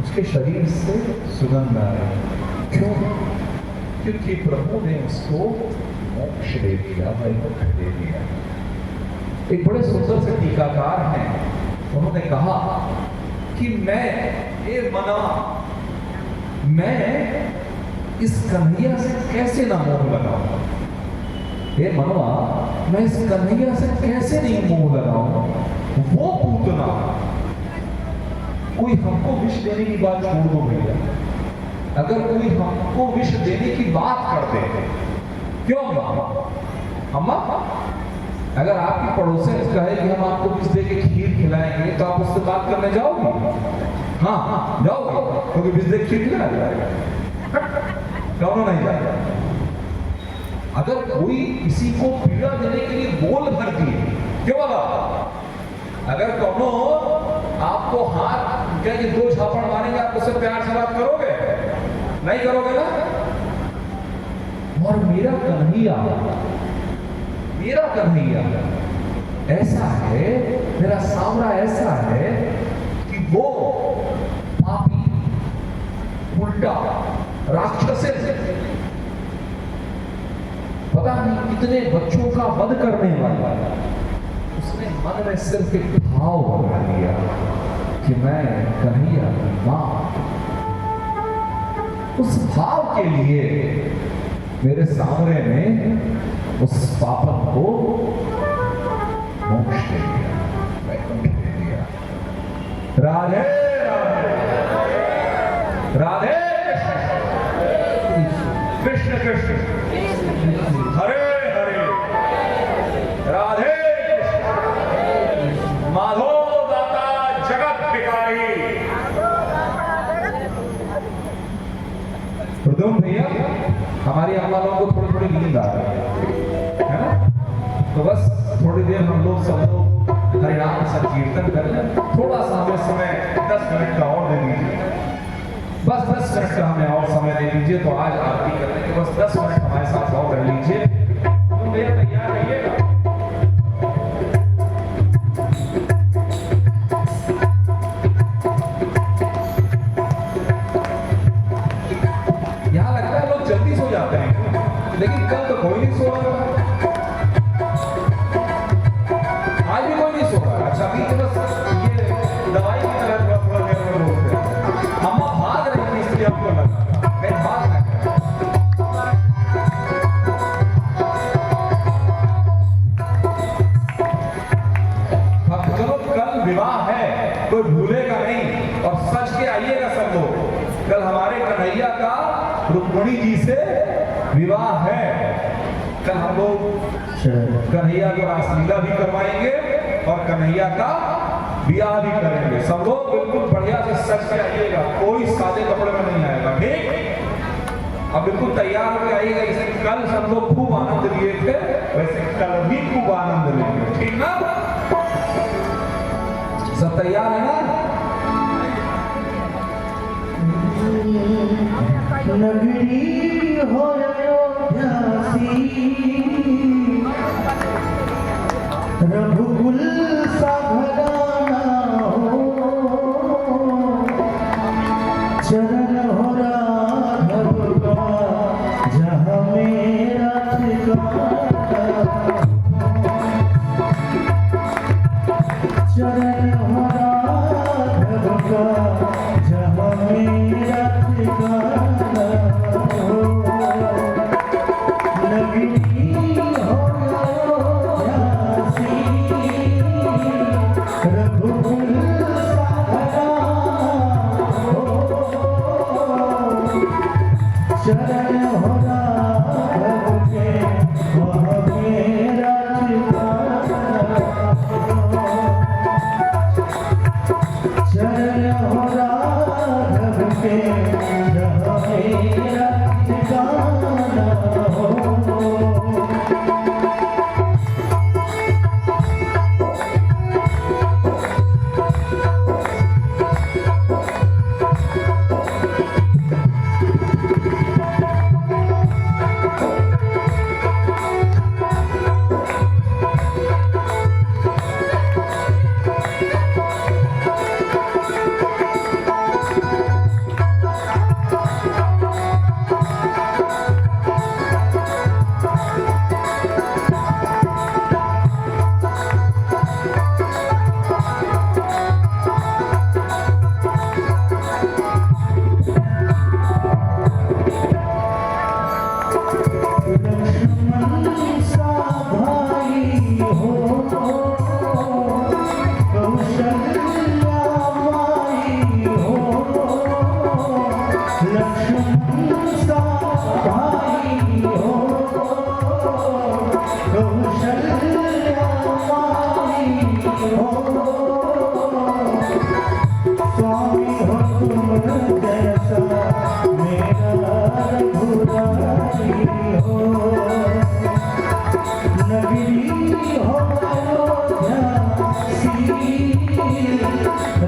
उसके शरीर से सुगंध आ रही। क्यों? क्योंकि प्रभु ने उसको मोक्ष दे दिया, वैकुंठ दे दिया। एक बड़े सुंदर से टीकाकार हैं, उन्होंने कहा कि मैं इस कन्हैया से कैसे ना मोह लगाऊं। हे मनवा, मैं इस कन्हैया से कैसे नहीं मोह लगाऊं। वो पूतना, कोई हमको विष देने की बात छोड़ दो भैया, अगर कोई हमको विष देने की बात कर दे, क्यों अम्मा, अगर आपकी पड़ोसी कहे कि हम आपको विष दे के खीर खिलाएंगे तो आप उससे बात करने जाओगे? हाँ जाओगे, क्योंकि विष दे के खीर खिलाया जाएगा। क्यों नहीं जाएगा? अगर कोई किसी को पीड़ा देने के लिए बोल भर दिए, क्यों बाबा? अगर कौनो आपको हाथ क्या 2 झापड़ मारेंगे, आप उससे प्यार से बात करोगे? नहीं करोगे ना? और मेरा कन्हैया ऐसा है, मेरा सांवरा ऐसा है कि वो पापी, उल्टा, राक्षस, पता नहीं कितने बच्चों का वध करने वाला। उसने मन में सिर्फ एक भाव बना लिया कि मैं कन्हैया की मां। उस भाव के लिए मेरे सामने ने उस पापन को मोक्ष दे दिया, वैकुंठ दे दिया। राधे राधे, कृष्ण कृष्ण हरे हरे, राधे माधो दाता जगत विकारी। प्रद्युम्न भैया, हमारी अम्मा लोगों को थोड़ी नींद आ रही है ना, तो बस थोड़ी देर हम लोग सब लोग हरिनाम संकीर्तन कर लें। थोड़ा सा हमें समय 10 मिनट का और दे दीजिए, बस 10 मिनट का हमें और समय दे दीजिए। तो आज आरती करने के बस 10 मिनट हमारे साथ और रह लीजिए। तुम भैया तैयार रहिएगा। यहाँ लगता है लोग जल्दी सो जाते हैं, लेकिन कल तो कोई नहीं सो रहा। आज भी कोई नहीं सो रहा। अच्छा, अभी तो बस ये दवाई की तरह थोड़ा देर में रोकते हैं। अम्मा भाग रही थी इसलिए हमको लगा मैं भाग रहा। चलो, कल विवाह है, कोई भूलेगा नहीं। और सच के आइए विवाह है। कल हम लोग कन्हैया को रासलीला भी करवाएंगे और कन्हैया का ब्याह भी करेंगे। सब लोग बिल्कुल बढ़िया से सज के आइएगा, कोई सादे कपड़े में नहीं आएगा, ठीक? अब बिल्कुल तैयार होकर आइएगा। जैसे कल सब लोग खूब आनंद लिए थे, वैसे कल भी खूब आनंद लेंगे, ठीक ना? सब तैयार है ना? नगरी हो अयोध्यासी, रघुकुल सा घराना हो, चरण हो राघव का जहाँ मेरा ठिकाना, चरण हो राघव का जहाँ मेरा ठिकाना हो। नगरी हो अयोध्यासी, रघुकुल सा घराना हो, चरण हो राघव के वहाँ मेरा ठिकाना हो, चरण हो राघव के जहाँ मेरा ठिकाना हो। लक्ष्मण सा भाई हो, कौशल्या माई हो, लक्ष्मण सा भाई हो, कौशल्या माई हो, स्वामी हो तुम जैसा मेरा रघुराई हो। नगरी हो अयोध्यासी,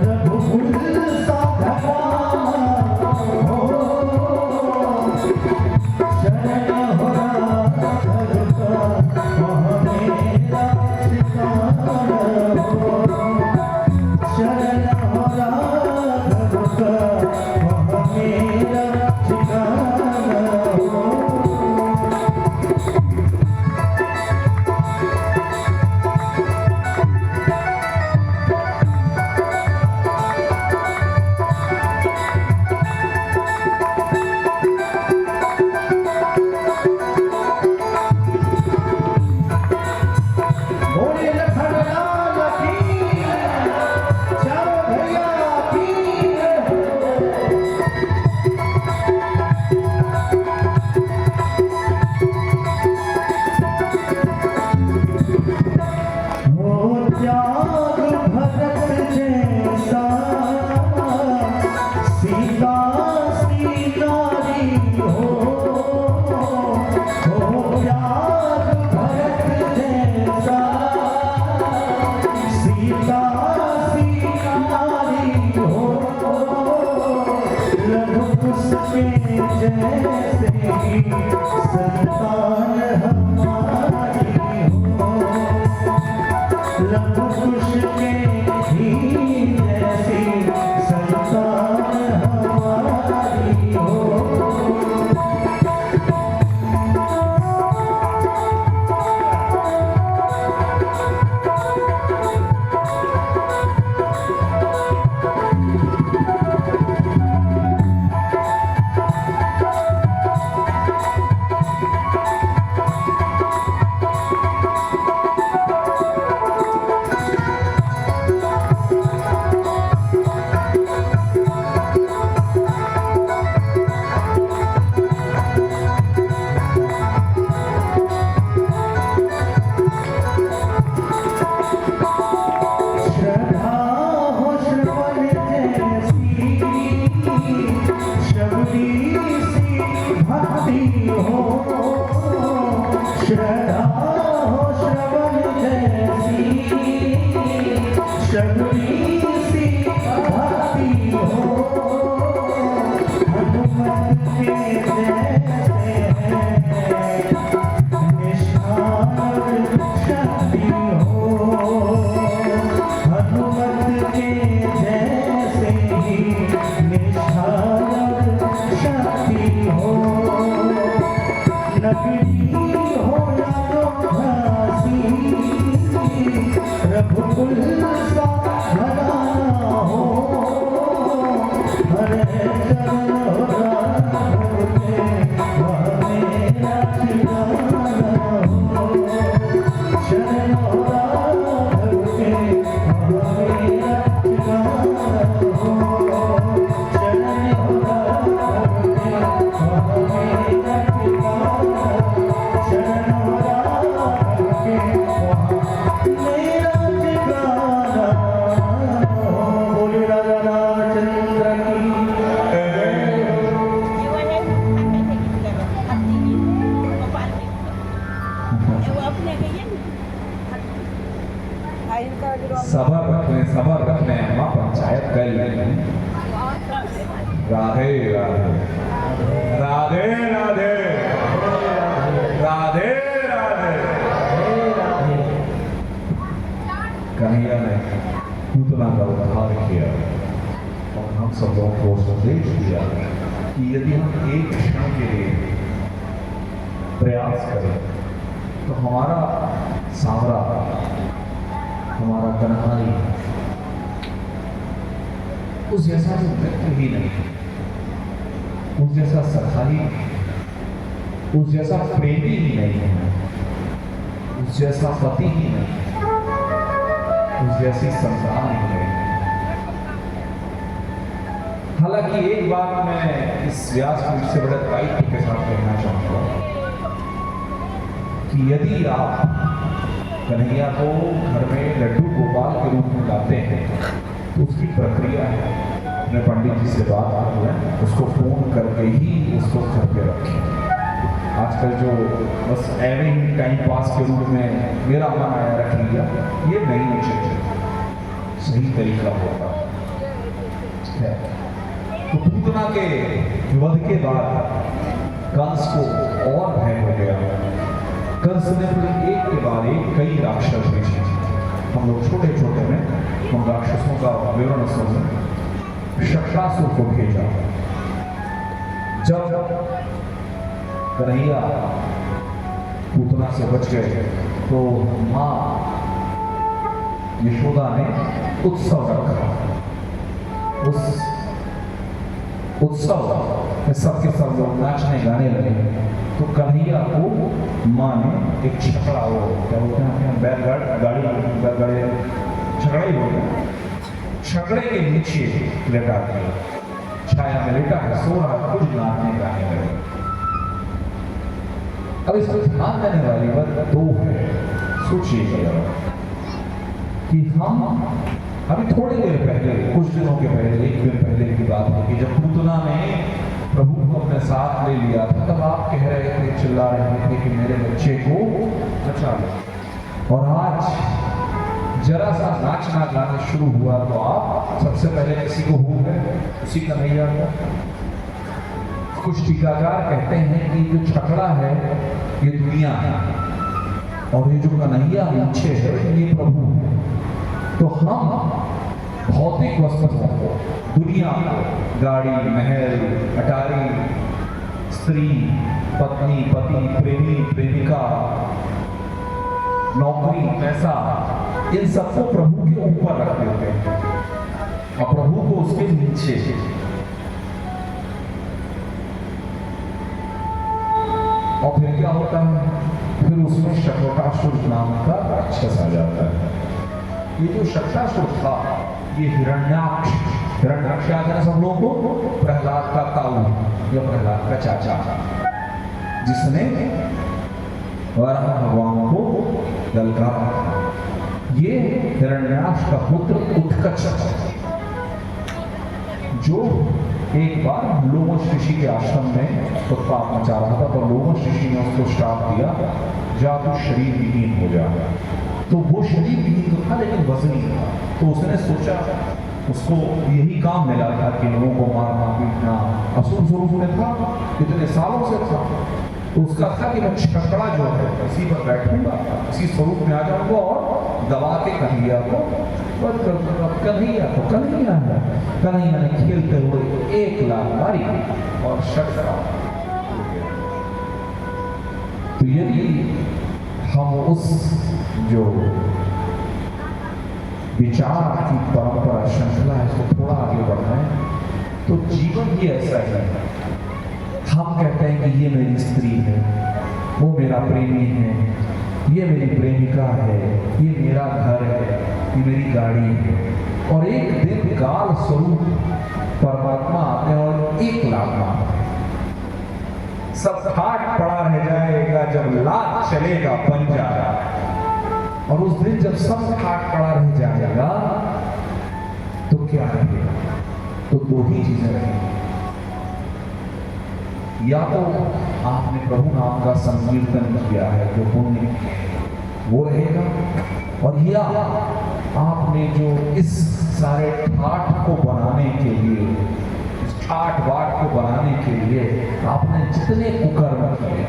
रघुकुल सा घराना हो, चरण हो राघव का वहाँ मेरा ठिकाना हो, चरण हो राघव का वहाँ मेरा ठिकाना हो। बोले लखन लाल की, चारों भैया की हो त्याग भरत जैसा, सीता सी नारी हो त्याग भरत जैसा, सीता सी नारी हो, लघु कुश के जैसे ही संतान हमारी हो, लघु कुश के ही जैसी संतान हमारी हो। हो श्रद्धा हो श्रवण जैसी शबरी सी भक्ति हो हनुमत के जैसे निष्ठार शक्ति हो हनुमत के जैसे ही निष्ठार शक्ति हो नगरी हो या तो घासी रघुकुल सा घराना हो हरे चरण राघव के वह मेरा ठिकाना हो शरण राघव के वह मेरा ठिकाना हो शरण राघव के वह मेरा ठिकाना शरण राघव के वह मेरा ठिकाना बोले राजा रामचंद्र की सबर रखने माँ पंचायत कर लेंगे राधे राधे राधे राधे राधे राधे कन्हैया ने पूतना का उद्धार किया और हम सब लोगों को संदेश दिया कि यदि हम एक क्षण के लिए प्रयास करें तो हमारा सावरा हमारा कन्हैया उस जैसा जो मित्र ही नहीं, उस जैसा सखा ही नहीं, उस जैसा प्रेमी ही नहीं है, उस जैसा पति ही नहीं, उस जैसी संतान ही नहीं। हालांकि एक बात मैं इस व्यासपीठ से बड़े दायित्व के साथ कहना चाहूंगा कि यदि आप कन्हैया को घर में लड्डू गोपाल के रूप में लाते हैं तो उसकी प्रक्रिया है अपने पंडित जी से बात करें, उसको फोन करके ही उसको घर पे रखें। आजकल जो बस ऐसे ही टाइम पास के रूप में मेरा मन आया रख लिया, ये नहीं उचित है, सही तरीका होता है। तो पूतना के वध के बाद कंस को और भय हो गया। कंस ने एक के बाद एक कई राक्षस भेजे। हम लोग छोटे छोटे में उन राक्षसों का विवरण सुन। शक्रासुर को भेजा। जब कन्हैया पूतना से बच गए तो माँ यशोदा ने उत्सव रखा। उस उत्सव में सबके सब लोग नाचने गाने लगे। तो कन्हैया को माँ ने एक छकड़ा हो क्या बोलते हैं बैलगाड़ी छकड़ा ही बोलते हैं, छकड़े के नीचे लेटा दिया। छाया में लेटा है, सो रहा, कुछ नाचने गाने लगे। अब इसमें ध्यान देने वाली बात दो है। सोचिए कि हम अभी थोड़ी देर पहले, कुछ दिनों के पहले, एक दिन पहले की बात है कि जब पूतना ने प्रभु को अपने साथ ले लिया था, तब आप कह रहे थे, चिल्ला रहे थे कि मेरे बच्चे को बचा लो। और आज जरा सा नाचना गाना शुरू हुआ तो आप सबसे पहले किसी को हो गए, उसी कन्हैया को। कुछ टीकाकार कहते हैं कि जो छकड़ा है ये दुनिया है और ये जो कन्हैया नीचे है ये प्रभु है। तो हम भौतिक वस्तुओं को, दुनिया को, गाड़ी, महल, अटारी, स्त्री, पत्नी, पति, प्रेमी, प्रेमिका, नौकरी, पैसा, इन सबको प्रभु के ऊपर रख देते हैं और प्रभु को उसके नीचे। और फिर क्या होता है? फिर उसमें शक्रासुर नाम का राक्षस आ जाता है। ये जो शक्रासुर था ये हिरण्याक्ष याद है सब लोगों को, प्रहलाद का ताऊ या प्रहलाद का चाचा, जिसने वराह भगवान को ललकारा। ये हिरण्याक्ष का पुत्र उत्कच जो एक बार लोमश ऋषि के आश्रम में उत्पात मचा रहा था, तो लोमश ऋषि ने उसको श्राप दिया, जा तू शरीर विहीन हो जा। तो वो शरीर विहीन तो था लेकिन वजनी था, तो उसने सोचा, उसको यही काम मिला था कि लोगों को मारना पीटना, असुर स्वरूप में था, इतने सालों से था। तो उसका था कि मैं छकड़ा जो है इसी पर बैठूंगा, इसी स्वरूप में आ जाऊंगा और दबा के कन्हैया को बंद कर दूंगा। कन्हैया तो कन्हैया है, कन्हैया ने खेलते हुए 1 लाख मारी और छकड़ा। तो यदि हम उस जो विचार की परंपरा श्रृंखला है इसको थोड़ा आगे बढ़ाएं, तो जीवन ही ऐसा है। हम कहते हैं कि ये मेरी स्त्री है, वो मेरा प्रेमी है, ये मेरी प्रेमिका है, ये मेरा घर है, ये मेरी गाड़ी है, और एक दिन काल स्वरूप परमात्मा आते हैं और 1 लाख मारते हैं। सब ठाट पड़ा रह जाएगा जब लाख चलेगा पंजा, और उस दिन जब सब ठाट पड़ा रह जाएगा तो क्या रहेगा? तो 2 ही चीजें रहेंगी, या तो आपने प्रभु नाम का संकीर्तन किया है जो पुण्य वो रहेगा, और या आपने जो इस सारे ठाठ को बनाने के लिए, इस ठाठ बाट को बनाने के लिए आपने जितने कुकर्म किए,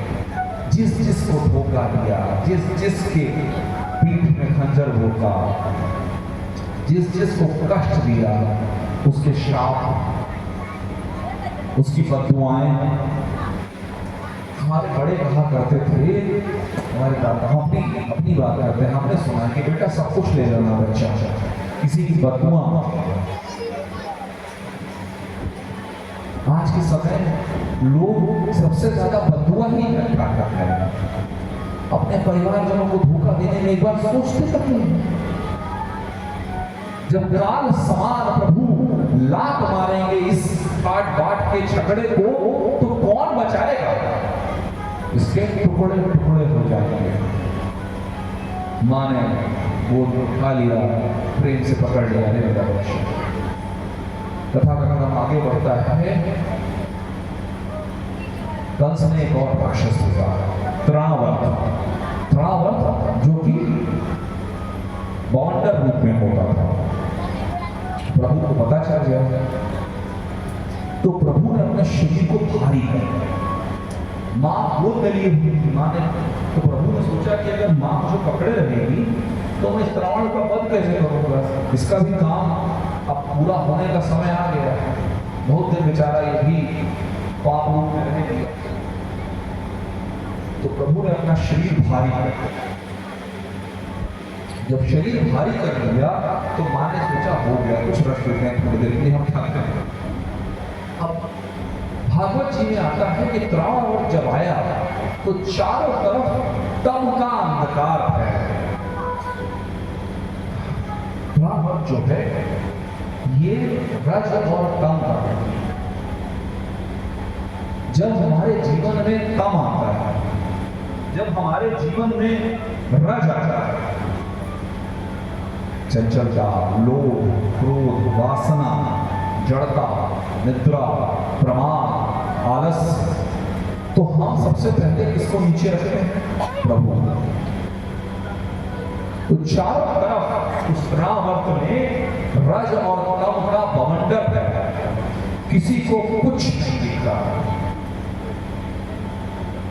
जिस जिस को धोखा दिया, जिस जिस के पीठ में खंजर भोंका, जिस जिस को कष्ट दिया, उसके श्राप, उसकी बददुआएं। हमारे बड़े कहा करते थे, हमारे दादा, हम अपनी बात करते हैं, हमने सुना कि बेटा सब कुछ ले लेना बच्चा, किसी की बददुआ। आज के समय लोग सबसे ज्यादा बददुआ ही इकट्ठा करते हैं। अपने परिवारजनों को धोखा देने में एक बार सोचते तक नहीं। जब काल समान प्रभु लात मारेंगे इस ठाट बाट के झगड़े को, तो कौन बचाएगा? इसके टुकड़े टुकड़े हो जाएंगे। माँ ने वो उठा लिया, प्रेम से पकड़ लिया, अरे मेरा बच्चा। कथा का कदम आगे बढ़ता है। कंस ने एक और राक्षस होगा, तृणावर्त, जो कि बॉन्डर रूप में होता था। प्रभु को पता चल गया, तो प्रभु ने अपने शरीर को भारी कर दिया। माँ गोद में लिए हुई थी, माँ ने, तो प्रभु ने सोचा कि अगर माँ मुझे पकड़े रहेगी तो मैं इस रावण का वध कैसे करूंगा? इसका भी काम अब पूरा होने का समय आ गया है। बहुत दिन बेचारा ये भी पाप रूप में रहने दिया। तो प्रभु ने अपना शरीर भारी कर दिया। जब शरीर भारी कर दिया तो माँ ने सोचा हो गया, कुछ रख देते हैं थोड़ी देर के लिए, हम क्या करें। अब भागवत जी में आता है कि तृणावर्त जब आया तो चारों तरफ तम का अंधकार है। तृणावर्त जो है ये रज और तम का है। जब हमारे जीवन में तम आता है, जब हमारे जीवन में रज आता है, चंचलता, लोभ, क्रोध, वासना, जड़ता, निद्रा, प्रमाद, आलस्य, तो हम सबसे पहले किसको नीचे रखते हैं? प्रभु। तो चारों तरफ उस तृणावर्त में रज और तम का बवंडर है, किसी को कुछ नहीं दिख रहा।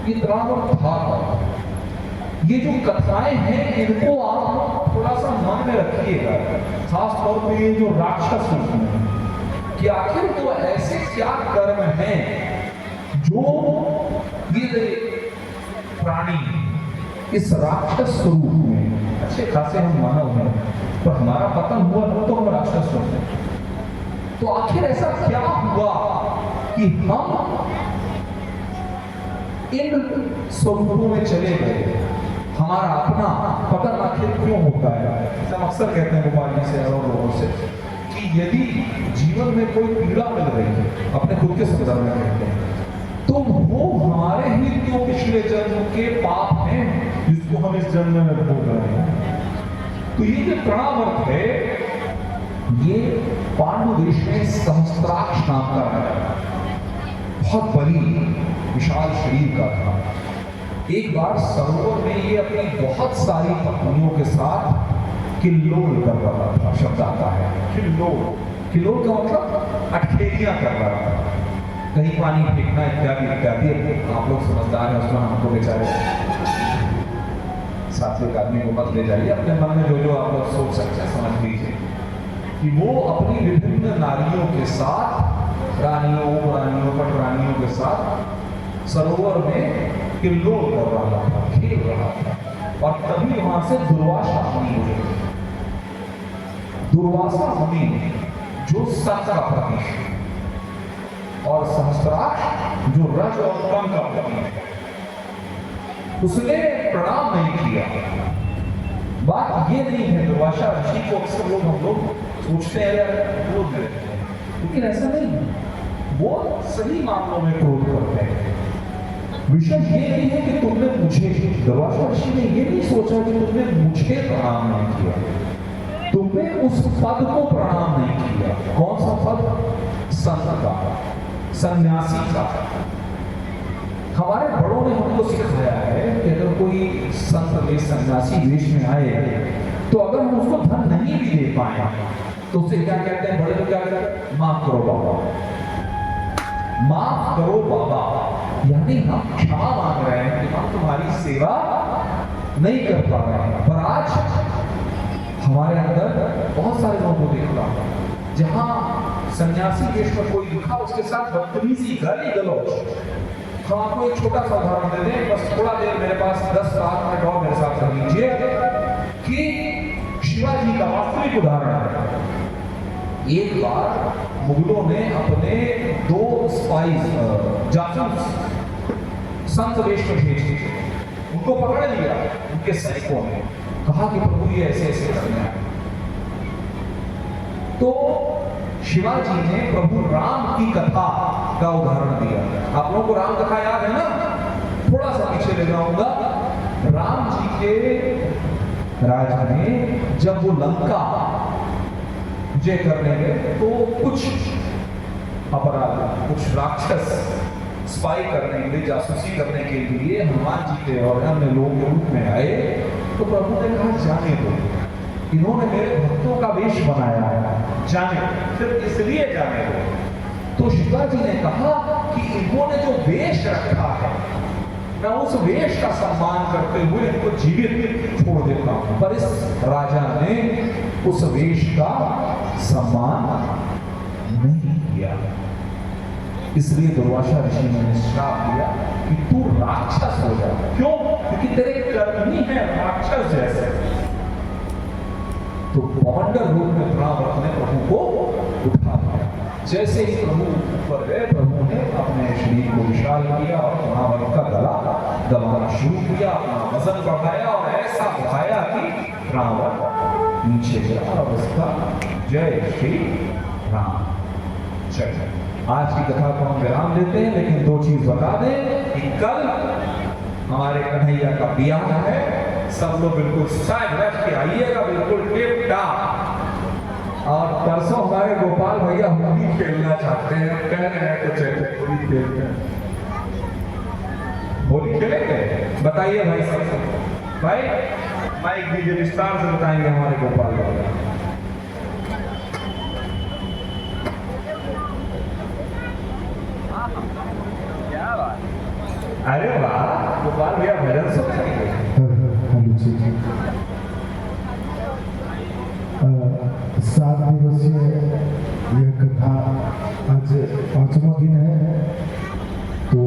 ये तृणावर्त था। ये जो कथाएं हैं इनको आप थोड़ा सा मन में रखिएगा, खास तौर पे ये जो राक्षस हैं, कि आखिर वो ऐसे क्या कर्म हैं जो ये प्राणी इस राक्षस स्वरूप में, अच्छे खासे हम मानव हैं, पर हमारा पतन हुआ तो हम राक्षस होते हैं। तो आखिर ऐसा क्या हुआ कि हम इन स्वरूपों में चले गए? हमारा अपना पतन आखिर क्यों होता है? हम अक्सर कहते हैं गोपाल जी से और लोगों से कि यदि जीवन में कोई पीड़ा मिल रही है, अपने खुद के संदर्भ में कहते हैं, तो वो हमारे ही क्यों पिछले जन्म के पाप हैं जिसको हम इस जन्म में भोग रहे हैं। तो ये जो तृणावर्त है, ये पांडु देश में सहस्त्राक्ष नाम का राजा था, बहुत बड़ी विशाल शरीर का था। एक बार सरोवर में ये अपनी बहुत सारी पत्नियों के साथ किल्लोल कर रहा था। शब्द आता है किल्लोल, किल्लोल का मतलब अटखेलियां कर रहा था, कहीं पानी फेंकना इत्यादि इत्यादि। आप लोग समझदार हैं, उसमें हमको बेचारे सात्विक आदमी को मत ले जाइए, अपने मन में जो जो आप लोग सोच सकते हैं समझ लीजिए कि वो अपनी विभिन्न नारियों के साथ, रानियों पटरानियों के साथ सरोवर में किल्लोल कर रहा था, खेल रहा था। और तभी वहां से दुर्वासा मुनि हुए। दुर्वासा मुनि जो सत का प्रतीक है और सहस्त्राक्ष जो रज और तम का प्रतीक है, उसने प्रणाम नहीं किया। बात ये नहीं है, दुर्वासा ऋषि को अक्सर लोग हम लोग सोचते हैं यार क्रोध करते हैं, लेकिन ऐसा नहीं है, वो सही मामलों में क्रोध करते हैं। विषय ये नहीं है कि तुमने मुझे, दुर्वासा ऋषि ने ये नहीं सोचा कि तुमने मुझे प्रणाम नहीं किया, तुमने उस पद को प्रणाम नहीं किया। कौन सा पद? संत का, सन्यासी का। हमारे बड़ों ने हमको सिखाया है कि अगर कोई संत वेश सन्यासी वेश में आए तो अगर हम उसको धन नहीं भी दे पाए तो उसे क्या कहते हैं? बड़े लोग क्या कहते हैं? माफ करो बाबा, माफ करो बाबा। यानी हम क्षमा मांग रहे हैं कि हम तुम्हारी सेवा नहीं कर पा रहे हैं। पर आज हमारे अंदर बहुत सारे लोगों को देखा, जहां सन्यासी वेश में कोई दिखा उसके साथ बदतमीजी, गाली गलौज। हम आपको एक छोटा सा उदाहरण दे दें, बस थोड़ा देर मेरे पास 10-7 मिनट और मेरे साथ रह लीजिए कि शिवाजी का वास्तविक उदाहरण है। एक बार मुगलों ने अपने 2 स्पाइस जासूस संत वेश में भेज दिए, उनको पकड़ लिया। उनके सैनिकों ने कहा कि प्रभु ये ऐसे ऐसे करना है। तो शिवाजी ने प्रभु राम की कथा का उदाहरण दिया। आप लोगों को राम कथा याद है ना? थोड़ा सा पीछे ले जाऊंगा। राम जी के राज में जब वो लंका विजय करने गए तो कुछ अपराध, कुछ राक्षस स्पाई करने के लिए, जासूसी करने के लिए हनुमान जी के और अन्य लोगों के रूप में आए। तो प्रभु ने कहा जाने दो, इन्होंने मेरे भक्तों का वेश बनाया है, जाने, सिर्फ इसलिए जाने दो। तो शिवाजी ने कहा कि इन्होंने जो वेश रखा है, मैं उस वेश का सम्मान करते हुए इनको जीवित छोड़ देता हूं। पर इस राजा ने उस वेश का सम्मान नहीं किया। इसलिए दुर्वासा ऋषि ने श्राप दिया कि तू राक्षस हो जा। क्यों? क्योंकि तेरे कर्म ही है राक्षस जैसे। तो पौंडर रूप में तृणावर्त ने प्रभु को उठा लिया। जैसे ही प्रभु ऊपर गए, प्रभु ने अपने शरीर को विशाल किया और तृणावर्त का गला दबाना शुरू किया, अपना वजन बढ़ाया और ऐसा बढ़ाया कि तृणावर्त नीचे गिरा और उसका जय श्री राम। जय। आज की कथा को हम विराम देते हैं, लेकिन 2 चीज बता दें कि कल हमारे कन्हैया का ब्याह है। सब लोग बिल्कुल साज रख के आइएगा, बिल्कुल टिप टाप। और परसों हमारे गोपाल भैया होली खेलना चाहते हैं, कह रहे हैं कुछ होली खेलते हैं। होली खेलेंगे? बताइए भाई सब। भाई माइक दीजिए, विस्तार से बताएंगे हमारे गोपाल भैया। अरे वाह, गोपाल भैया भजन सुनाएंगे। हेलो जी, 7 दिवसीय यह कथा आज 5वां दिन है। तो